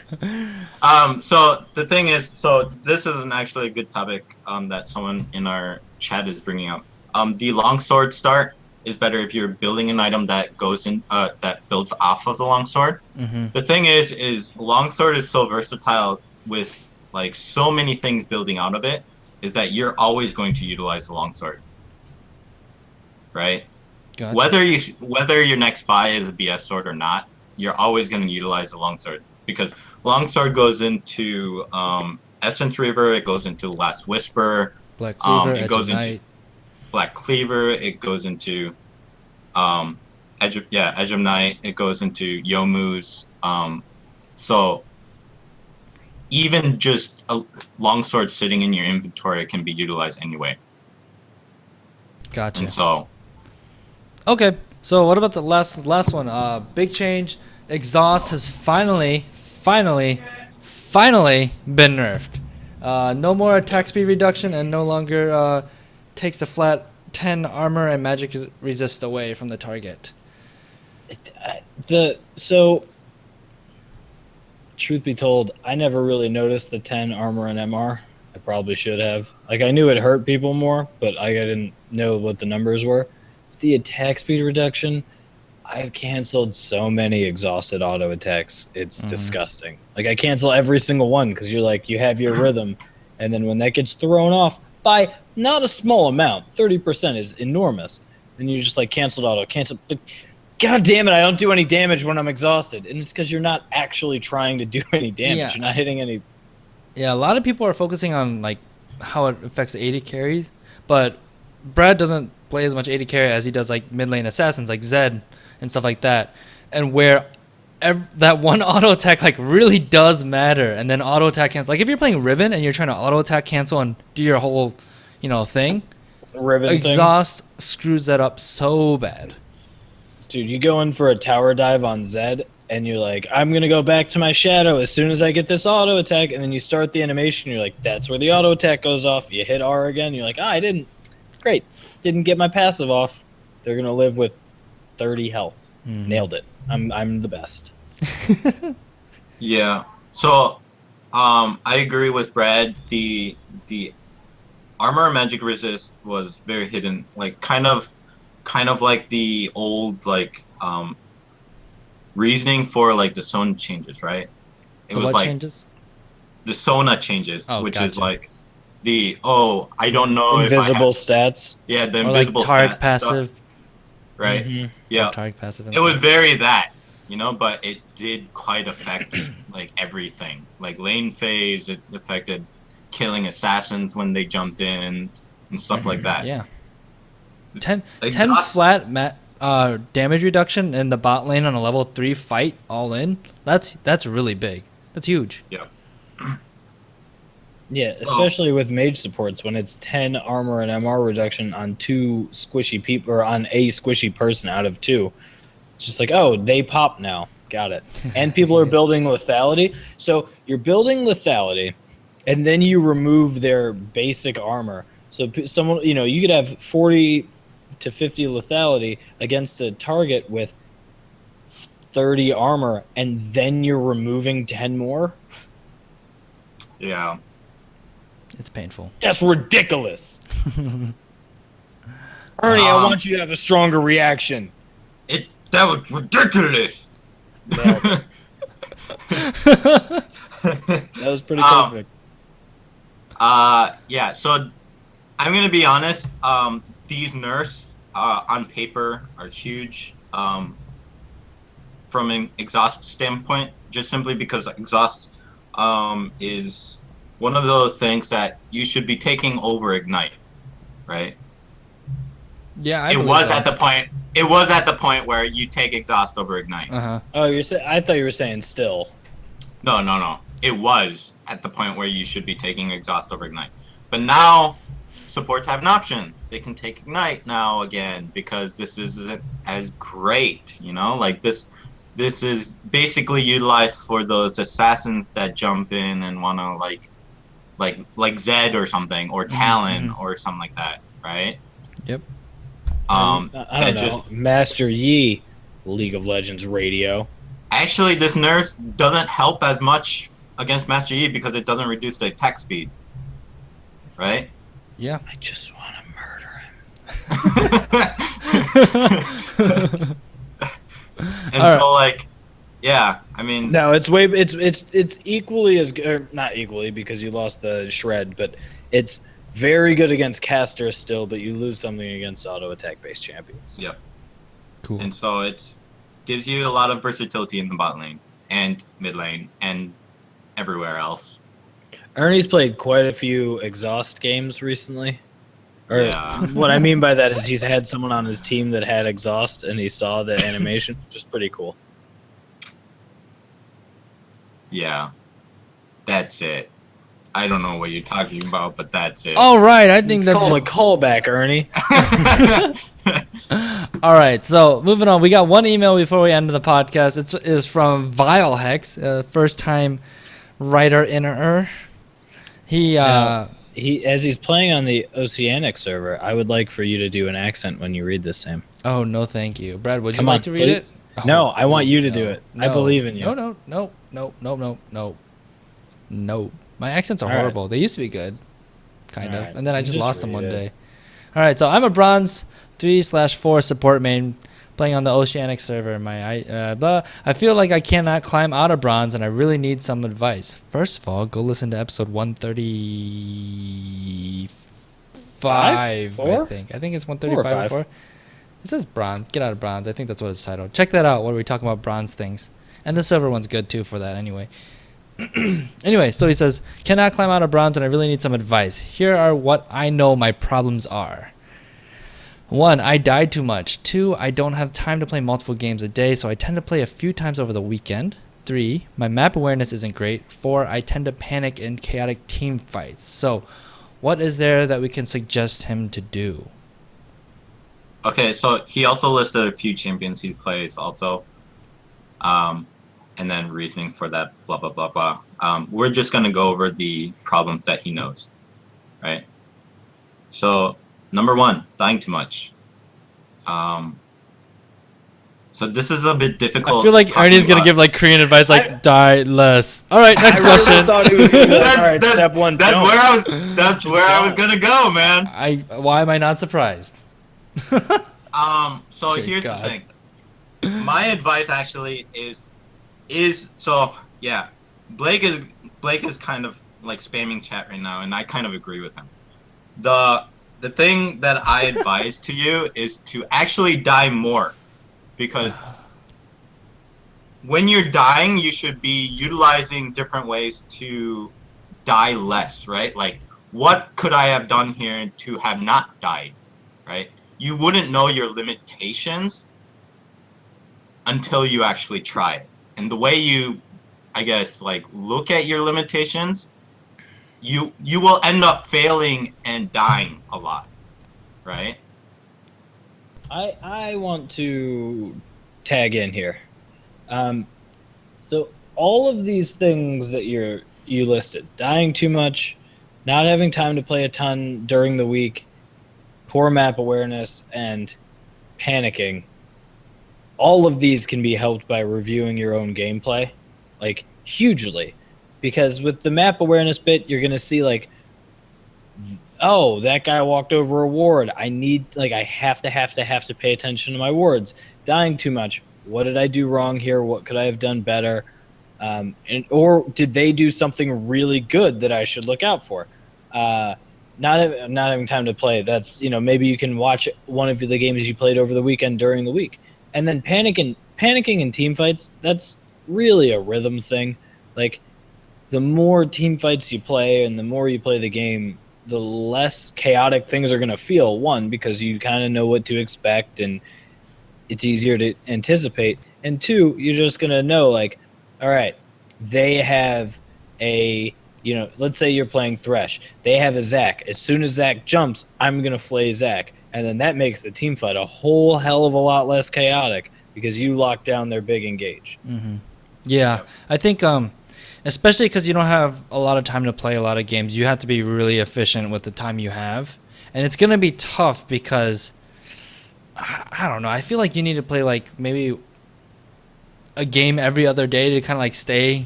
So the thing is, so this isn't actually a good topic that someone in our chat is bringing up. The longsword start is better if you're building an item that goes in that builds off of the longsword. Mm-hmm. The thing is longsword is so versatile with like so many things building out of it, is that you're always going to utilize the longsword, right? Gotcha. Whether your next buy is a BS sword or not, you're always going to utilize the longsword, because longsword goes into Essence River, it goes into Last Whisper, Black Cleaver, it Edge goes of into Night. Black Cleaver, it goes into Edge of Night, it goes into Yomu's. So even just a longsword sitting in your inventory can be utilized anyway. Gotcha. And so Okay, so what about the last one? Big change. Exhaust has finally been nerfed. No more attack speed reduction, and no longer takes a flat 10 armor and magic resist away from the target. So truth be told, I never really noticed the 10 armor and MR. I probably should have. Like, I knew it hurt people more, but I didn't know what the numbers were. The attack speed reduction, I've canceled so many exhausted auto attacks. It's disgusting. Like, I cancel every single one because you're like, you have your rhythm. And then when that gets thrown off by not a small amount, 30% is enormous. And you just like canceled auto, cancel. God damn it, I don't do any damage when I'm exhausted. And it's because you're not actually trying to do any damage. Yeah. You're not hitting any. Yeah, a lot of people are focusing on like how it affects AD carries, but Brad doesn't play as much AD carry as he does like mid lane assassins like Zed and stuff like that, and where that one auto attack like really does matter, and then auto attack cancel. Like if you're playing Riven and you're trying to auto attack cancel and do your whole, thing, Riven thing. exhaust screws that up so bad. Dude, you go in for a tower dive on Zed, and you're like, I'm going to go back to my shadow as soon as I get this auto attack. And then you start the animation, you're like, that's where the auto attack goes off. You hit R again, you're like, I didn't. Great. Didn't get my passive off. They're going to live with 30 health. Nailed it. I'm the best. yeah. So I agree with Brad. The armor and magic resist was very hidden, like kind of like the old like reasoning for like the Sona changes, right? It The was what like changes? the Sona changes, Oh, which is gotcha. like I don't know Invisible stats. yeah, the Or like invisible Targ stats passive. stuff, right? Mhm. Yeah, Or Targ passive. And it was stuff. very that, but it did quite affect like everything. Like lane phase, it affected killing assassins when they jumped in and stuff like that. Yeah. 10 Exhaust- flat damage reduction in the bot lane on a level 3 fight all in. That's really big. That's huge. Yeah. Yeah, So- especially with mage supports when it's 10 armor and MR reduction on two squishy people or on a squishy person out of two. It's just like, oh, they pop now. Got it. And people are building lethality. So you're building lethality, and then you remove their basic armor. So someone, you could have 40 to 50 lethality against a target with 30 armor, and then you're removing 10 more. Yeah. It's painful. That's ridiculous. Ernie, I want you to have a stronger reaction. That was ridiculous. Nailed it. That was pretty perfect. Yeah. So I'm gonna be honest. These nerfs on paper are huge. From an exhaust standpoint, just simply because exhaust is one of those things that you should be taking over ignite, right? Yeah, It was at the point. It was at the point where you take exhaust over ignite. Oh, I thought you were saying still. No. It was at the point where you should be taking exhaust over ignite. But now supports have an option. They can take ignite now again because this isn't as great, like this is basically utilized for those assassins that jump in and want to like Zed or something, or Talon or something like that, right? Yep. I don't know. Master Yi, League of Legends radio. Actually, this nerf doesn't help as much against Master Yi because it doesn't reduce the attack speed, right? Yeah. I just want to murder him. And All so, yeah, I mean, No, it's equally as good, or not equally because you lost the shred, but it's very good against casters still, but you lose something against auto attack based champions. Yep. Cool. And so it gives you a lot of versatility in the bot lane and mid lane and everywhere else. Ernie's played quite a few exhaust games recently. Or Yeah. what I mean by that is he's had someone on his team that had exhaust and he saw the animation, which is pretty cool. Yeah. That's it. I don't know what you're talking about, but that's it. All right, I think It's that's called a callback, Ernie. all right. So moving on, we got one email before we end the podcast. It's from Vile Hex, first time writer inner. He As he's playing on the Oceanic server, I would like for you to do an accent when you read this, Sam. Oh no, thank you, Brad. Would you Come like on, to read please. it? Oh, No, I want please, you to no. do it. I No. believe in you. No. My accents are All right. horrible. They used to be good, kind All of, right, and then I just lost them read one it. day. All right, so I'm a bronze 3/4 support main playing on the Oceanic server. I feel like I cannot climb out of bronze, and I really need some advice. First of all, go listen to episode 135. Four? I think it's 135 4 or or 5. 4. It says bronze. Get out of bronze. I think that's what it's titled. Check that out. What are we talking about bronze things? And the silver one's good too for that anyway. Anyway, so he says, cannot climb out of bronze and I really need some advice. Here are what I know my problems are. 1, I die too much. 2, I don't have time to play multiple games a day, so I tend to play a few times over the weekend. 3, my map awareness isn't great. 4, I tend to panic in chaotic team fights. So, what is there that we can suggest him to do? Okay, so he also listed a few champions he plays also. And then reasoning for that, blah, blah, blah, blah. We're just going to go over the problems that he knows, right? So, number 1, dying too much. So this is a bit difficult. I feel like Ernie's going to give like Korean advice like die less. All right, next question. Thought he was gonna be like, all right, step 1, That's don't. that's where I was going to go, man. Why am I not surprised? So Dear here's God. the thing. My advice actually is so yeah, Blake is kind of like spamming chat right now, and I kind of agree with him. The thing that I advise to you is to actually die more, because when you're dying, you should be utilizing different ways to die less, right? Like, what could I have done here to have not died, right? You wouldn't know your limitations until you actually try it. And the way you, I guess, like look at your limitations, you will end up failing and dying a lot, right? I want to tag in here. So all of these things that you listed, dying too much, not having time to play a ton during the week, poor map awareness, and panicking, all of these can be helped by reviewing your own gameplay, like hugely. Because with the map awareness bit, you're gonna see like, oh, that guy walked over a ward. I have to pay attention to my wards. Dying too much. What did I do wrong here? What could I have done better? Or did they do something really good that I should look out for? Not having time to play. That's, maybe you can watch one of the games you played over the weekend during the week, and then panicking in team fights. That's really a rhythm thing. Like, the more team fights you play and the more you play the game, the less chaotic things are going to feel. One, because you kind of know what to expect and it's easier to anticipate. And two, you're just going to know, like, all right, they have let's say you're playing Thresh. They have a Zac. As soon as Zac jumps, I'm going to flay Zac. And then that makes the team fight a whole hell of a lot less chaotic because you lock down their big engage. Yeah, I think especially because you don't have a lot of time to play a lot of games, you have to be really efficient with the time you have, and it's gonna be tough because I don't know. I feel like you need to play like maybe a game every other day to kind of like stay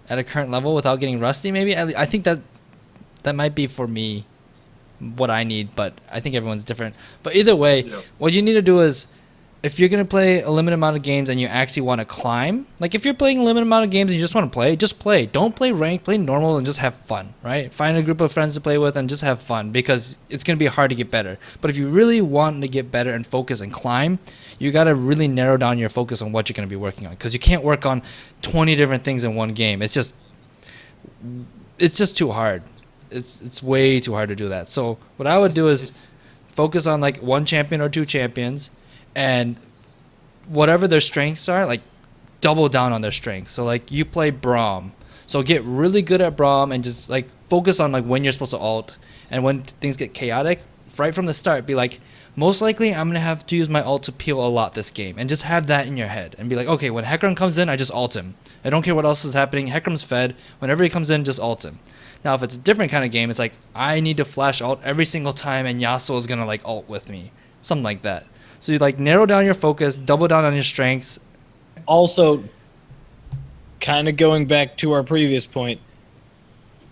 at a current level without getting rusty. Maybe I think that might be for me what I need, but I think everyone's different. But either way, what you need to do is, if you're going to play a limited amount of games and you actually want to climb, like if you're playing a limited amount of games and you just want to play, just play. Don't play ranked, play normal and just have fun, right? Find a group of friends to play with and just have fun, because it's going to be hard to get better. But if you really want to get better and focus and climb, you got to really narrow down your focus on what you're going to be working on, because you can't work on 20 different things in one game. It's just too hard. It's way too hard to do that. So what I would do is focus on like one champion or two champions, and whatever their strengths are, like double down on their strengths. So like you play Braum, so get really good at Braum and just like focus on like when you're supposed to ult, and when things get chaotic, right from the start, be like, most likely I'm gonna have to use my ult to peel a lot this game, and just have that in your head and be like, okay, when Hecarim comes in, I just ult him. I don't care what else is happening. Hecarim's fed. Whenever he comes in, just ult him. Now, if it's a different kind of game, it's like I need to flash ult every single time, and Yasuo is gonna like ult with me, something like that. So you like narrow down your focus, double down on your strengths. Also, kind of going back to our previous point,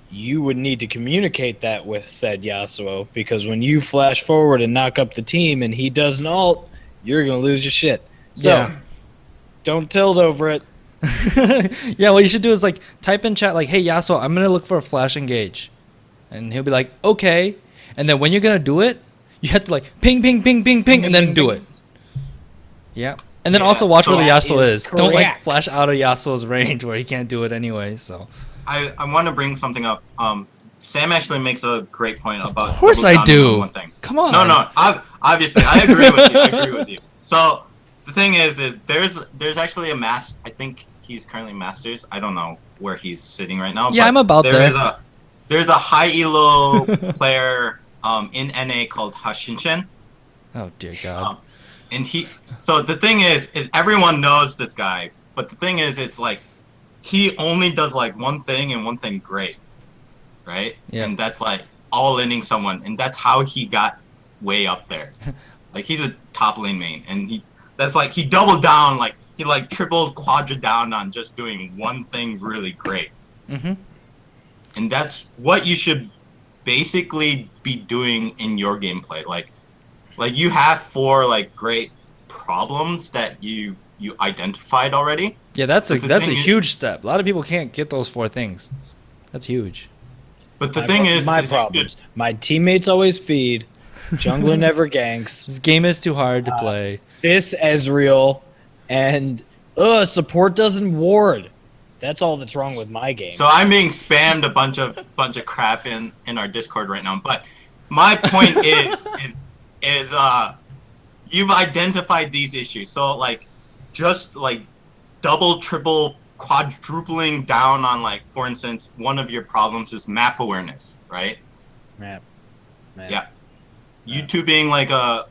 you would need to communicate that with said Yasuo, because when you flash forward and knock up the team and he does an ult, you're going to lose your shit. So, don't tilt over it. Yeah, what you should do is like type in chat like, hey Yasuo, I'm going to look for a flash engage. And he'll be like, okay. And then when you're going to do it, you have to like ping, ping, ping, ping, ping, and then do it. Yeah. And then also watch where the Yasuo is. Don't like flash out of Yasuo's range where he can't do it anyway. So I want to bring something up. Sam actually makes a great point about. Of course I do. One thing. Come on. No. Obviously, I agree with you. I agree with you. So the thing is there's actually a I think he's currently Masters. I don't know where he's sitting right now. Yeah, but I'm about there. There's a high elo player in NA called Hashinshin. Oh dear God. And so the thing is everyone knows this guy, but the thing is, it's like he only does like one thing and one thing great, right? Yeah. And that's like all-inning someone, and that's how he got way up there. Like he's a top lane main, and he doubled down, like he like tripled, quadra down on just doing one thing really great. Mm-hmm. And that's what you should basically be doing in your gameplay. Like you have 4 like great problems that you identified already. Yeah, that's a huge step. A lot of people can't get those 4 things. That's huge. But the thing is, my problems. My teammates always feed. Jungler never ganks. This game is too hard to play. This Ezreal, and support doesn't ward. That's all that's wrong with my game. So I'm being spammed a bunch of crap in our Discord right now. But my point is you've identified these issues. So like just like double, triple, quadrupling down on, like, for instance, one of your problems is map awareness, right? Map. Yeah. YouTube being like a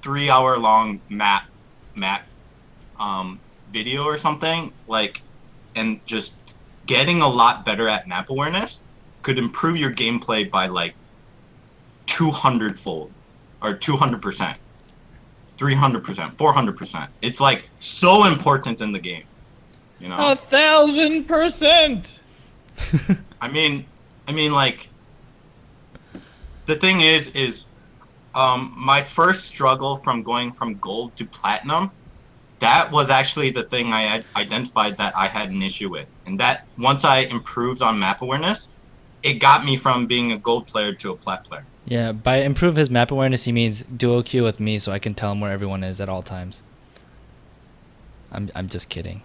3-hour long map video or something, like and just getting a lot better at map awareness could improve your gameplay by like 200-fold or 200%, 300%, 400%. It's like so important in the game, you know? 1,000%. I mean, like, the thing is, my first struggle from going from gold to platinum, that was actually the thing I had identified that I had an issue with. And that once I improved on map awareness, it got me from being a gold player to a plat player. Yeah, by improve his map awareness, he means duo queue with me so I can tell him where everyone is at all times. I'm just kidding.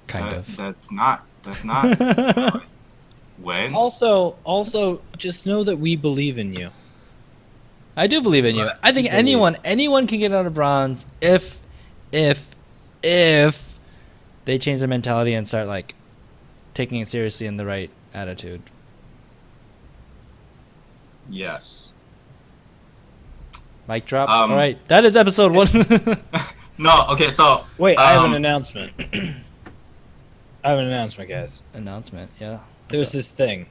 Kind of. That's not. When? Also, just know that we believe in you. I do believe in you. I think anyone can get out of bronze if they change their mentality and start like taking it seriously in the right attitude. Yes. Mic drop. All right, that is episode 1. No, okay, so Wait, I have an announcement. I have an announcement, guys. Announcement. Yeah. There's this thing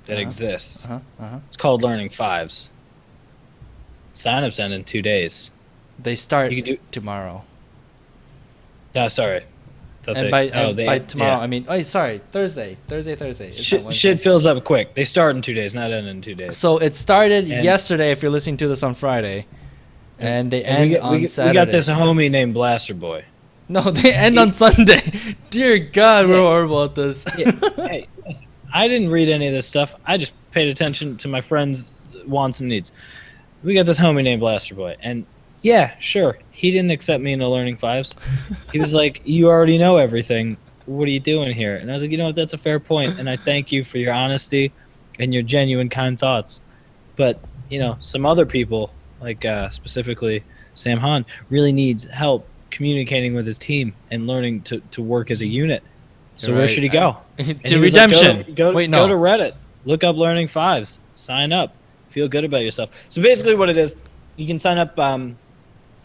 that Uh-huh. exists. Uh-huh. It's called Learning Fives. Sign-ups end in 2 days. They start You can do- tomorrow. No, sorry. Thought And they- by oh, they- by tomorrow, yeah. I mean, oh, sorry, Thursday. It's not Wednesday. Shit fills up quick. They start in 2 days, not end in 2 days. So it started And- yesterday. If you're listening to this on Friday, and they end on we Saturday. got this homie named Blaster Boy. No, they end on Sunday. Dear God, we're Yeah. horrible at this. Yeah, hey, listen, I didn't read any of this stuff. I just paid attention to my friends' wants and needs. We got this homie named Blaster Boy, and yeah, sure, he didn't accept me into Learning Fives. He was like, "You already know everything. What are you doing here?" And I was like, "You know what? That's a fair point, and I thank you for your honesty and your genuine, kind thoughts." But you know, some other people, like specifically Sam Hahn, really needs help communicating with his team and learning to work as a unit. So You're where right. should he go? To And he was like, redemption. go Wait, to no. Reddit. Look up Learning Fives. Sign up. Feel good about yourself. So basically, what it is, you can sign up, and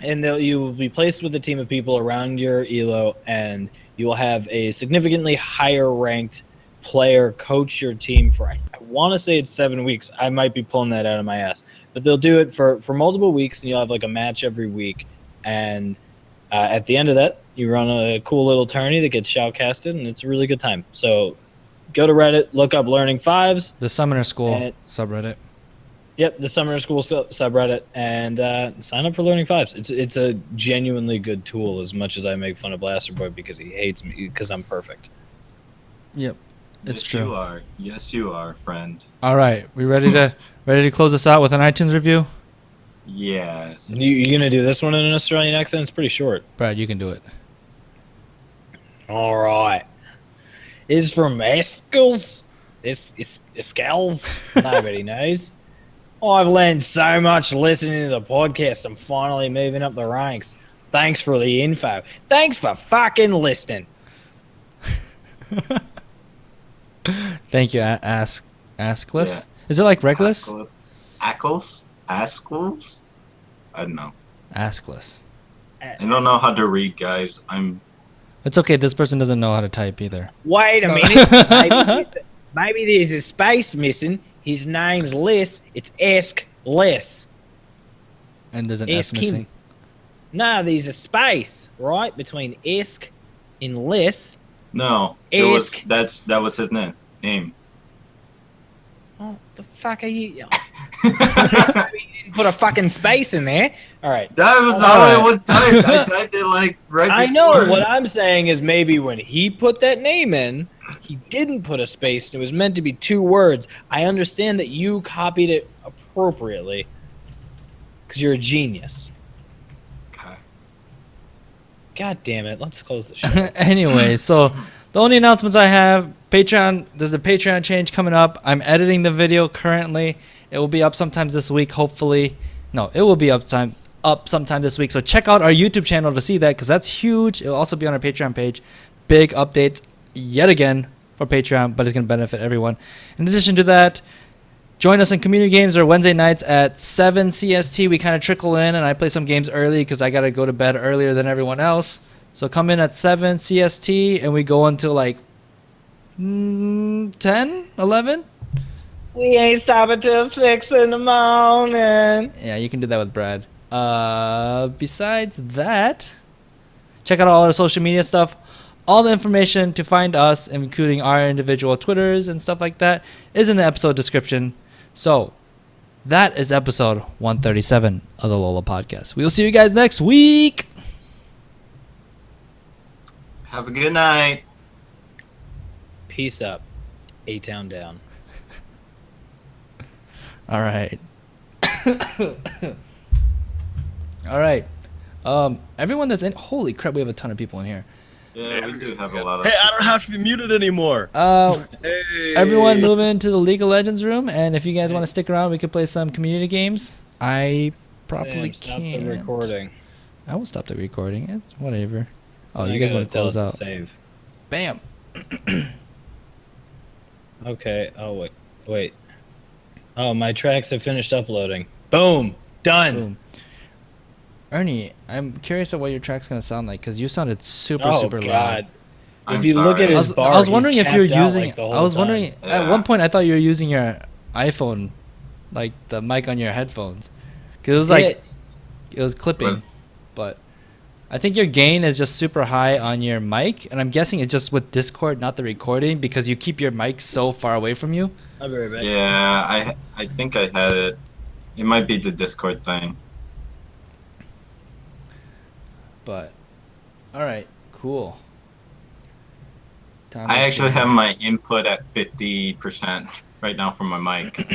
you will be placed with a team of people around your elo, and you will have a significantly higher ranked player coach your team for. I want to say it's 7 weeks. I might be pulling that out of my ass, but they'll do it for multiple weeks, and you'll have like a match every week, and at the end of that, you run a cool little tourney that gets shoutcasted, and it's a really good time. So go to Reddit, look up Learning Fives. The Summoner School And- subreddit. Yep, the Summoner School subreddit, and sign up for Learning Fives. It's a genuinely good tool. As much as I make fun of Blaster Boy because he hates me because I'm perfect. Yep, it's Yes, true. You are. Yes, you are, friend. All right, we ready to close this out with an iTunes review? Yes. You gonna do this one in an Australian accent? It's pretty short. Brad, you can do it. All right, is from Eskels. Eskels. Nobody knows. I've learned so much listening to the podcast. I'm finally moving up the ranks. Thanks for the info. Thanks for fucking listening. Thank you, Askless. Yeah. Is it like reckless? Askless? I don't know. Askless. I don't know how to read, guys. It's okay. This person doesn't know how to type either. Wait a minute. Maybe there's a space missing. His name's Les. It's Esk Les. And there's an S Eskin. missing. No, there's a space, right, between Esk and Les. No. Ask. That was his name. Oh, the fuck are you? You didn't put a fucking space in there. All right. That was how it was typed. I typed it like right I before. know. What I'm saying is maybe when he put that name in, he didn't put a space. And it was meant to be 2 words. I understand that you copied it appropriately because you're a genius. Okay. God damn it. Let's close the show. Anyway, so the only announcements I have, Patreon, there's a Patreon change coming up. I'm editing the video currently. It will be up sometimes this week, hopefully. No, it will be up sometime this week. So check out our YouTube channel to see that because that's huge. It'll also be on our Patreon page. Big update yet again for Patreon, but it's going to benefit everyone. In addition to that, join us in community games or Wednesday nights at 7 CST. We kind of trickle in, and I play some games early because I got to go to bed earlier than everyone else. So come in at 7 CST, and we go until like 10, 11? We ain't stopping till 6 in the morning. Yeah, you can do that with Brad. Besides that, check out all our social media stuff. All the information to find us, including our individual Twitters and stuff like that, is in the episode description. So, that is episode 137 of the LOLA podcast. We will see you guys next week. Have a good night. Peace up. A-Town down. All right. All right. Everyone that's in. Holy crap, we have a ton of people in here. Yeah, we do have a lot of. Hey, I don't have to be muted anymore. Hey. Everyone move into the League of Legends room, and if you guys want to stick around, we could play some community games. I probably Sam, stop can't. the recording. I will stop the recording. It's whatever. Oh, I you guys gotta want to tell close it to out? Save. Bam. Okay. Oh, wait. Oh, my tracks have finished uploading. Boom. Done. Boom. Ernie, I'm curious of what your track's gonna sound like because you sounded super Oh, super loud. God. I'm If you look at sorry. his bar, I was he's wondering if you were capped out, using. like, the whole I was time. wondering at Yeah. one point I thought you were using your iPhone, like the mic on your headphones, because it was like it was clipping, What? but I think your gain is just super high on your mic, and I'm guessing it's just with Discord, not the recording, because you keep your mic so far away from you. I'll be right back. Yeah, I think I had it. It might be the Discord thing. But all right, cool. Time I to actually figure- have my input at 50% right now from my mic.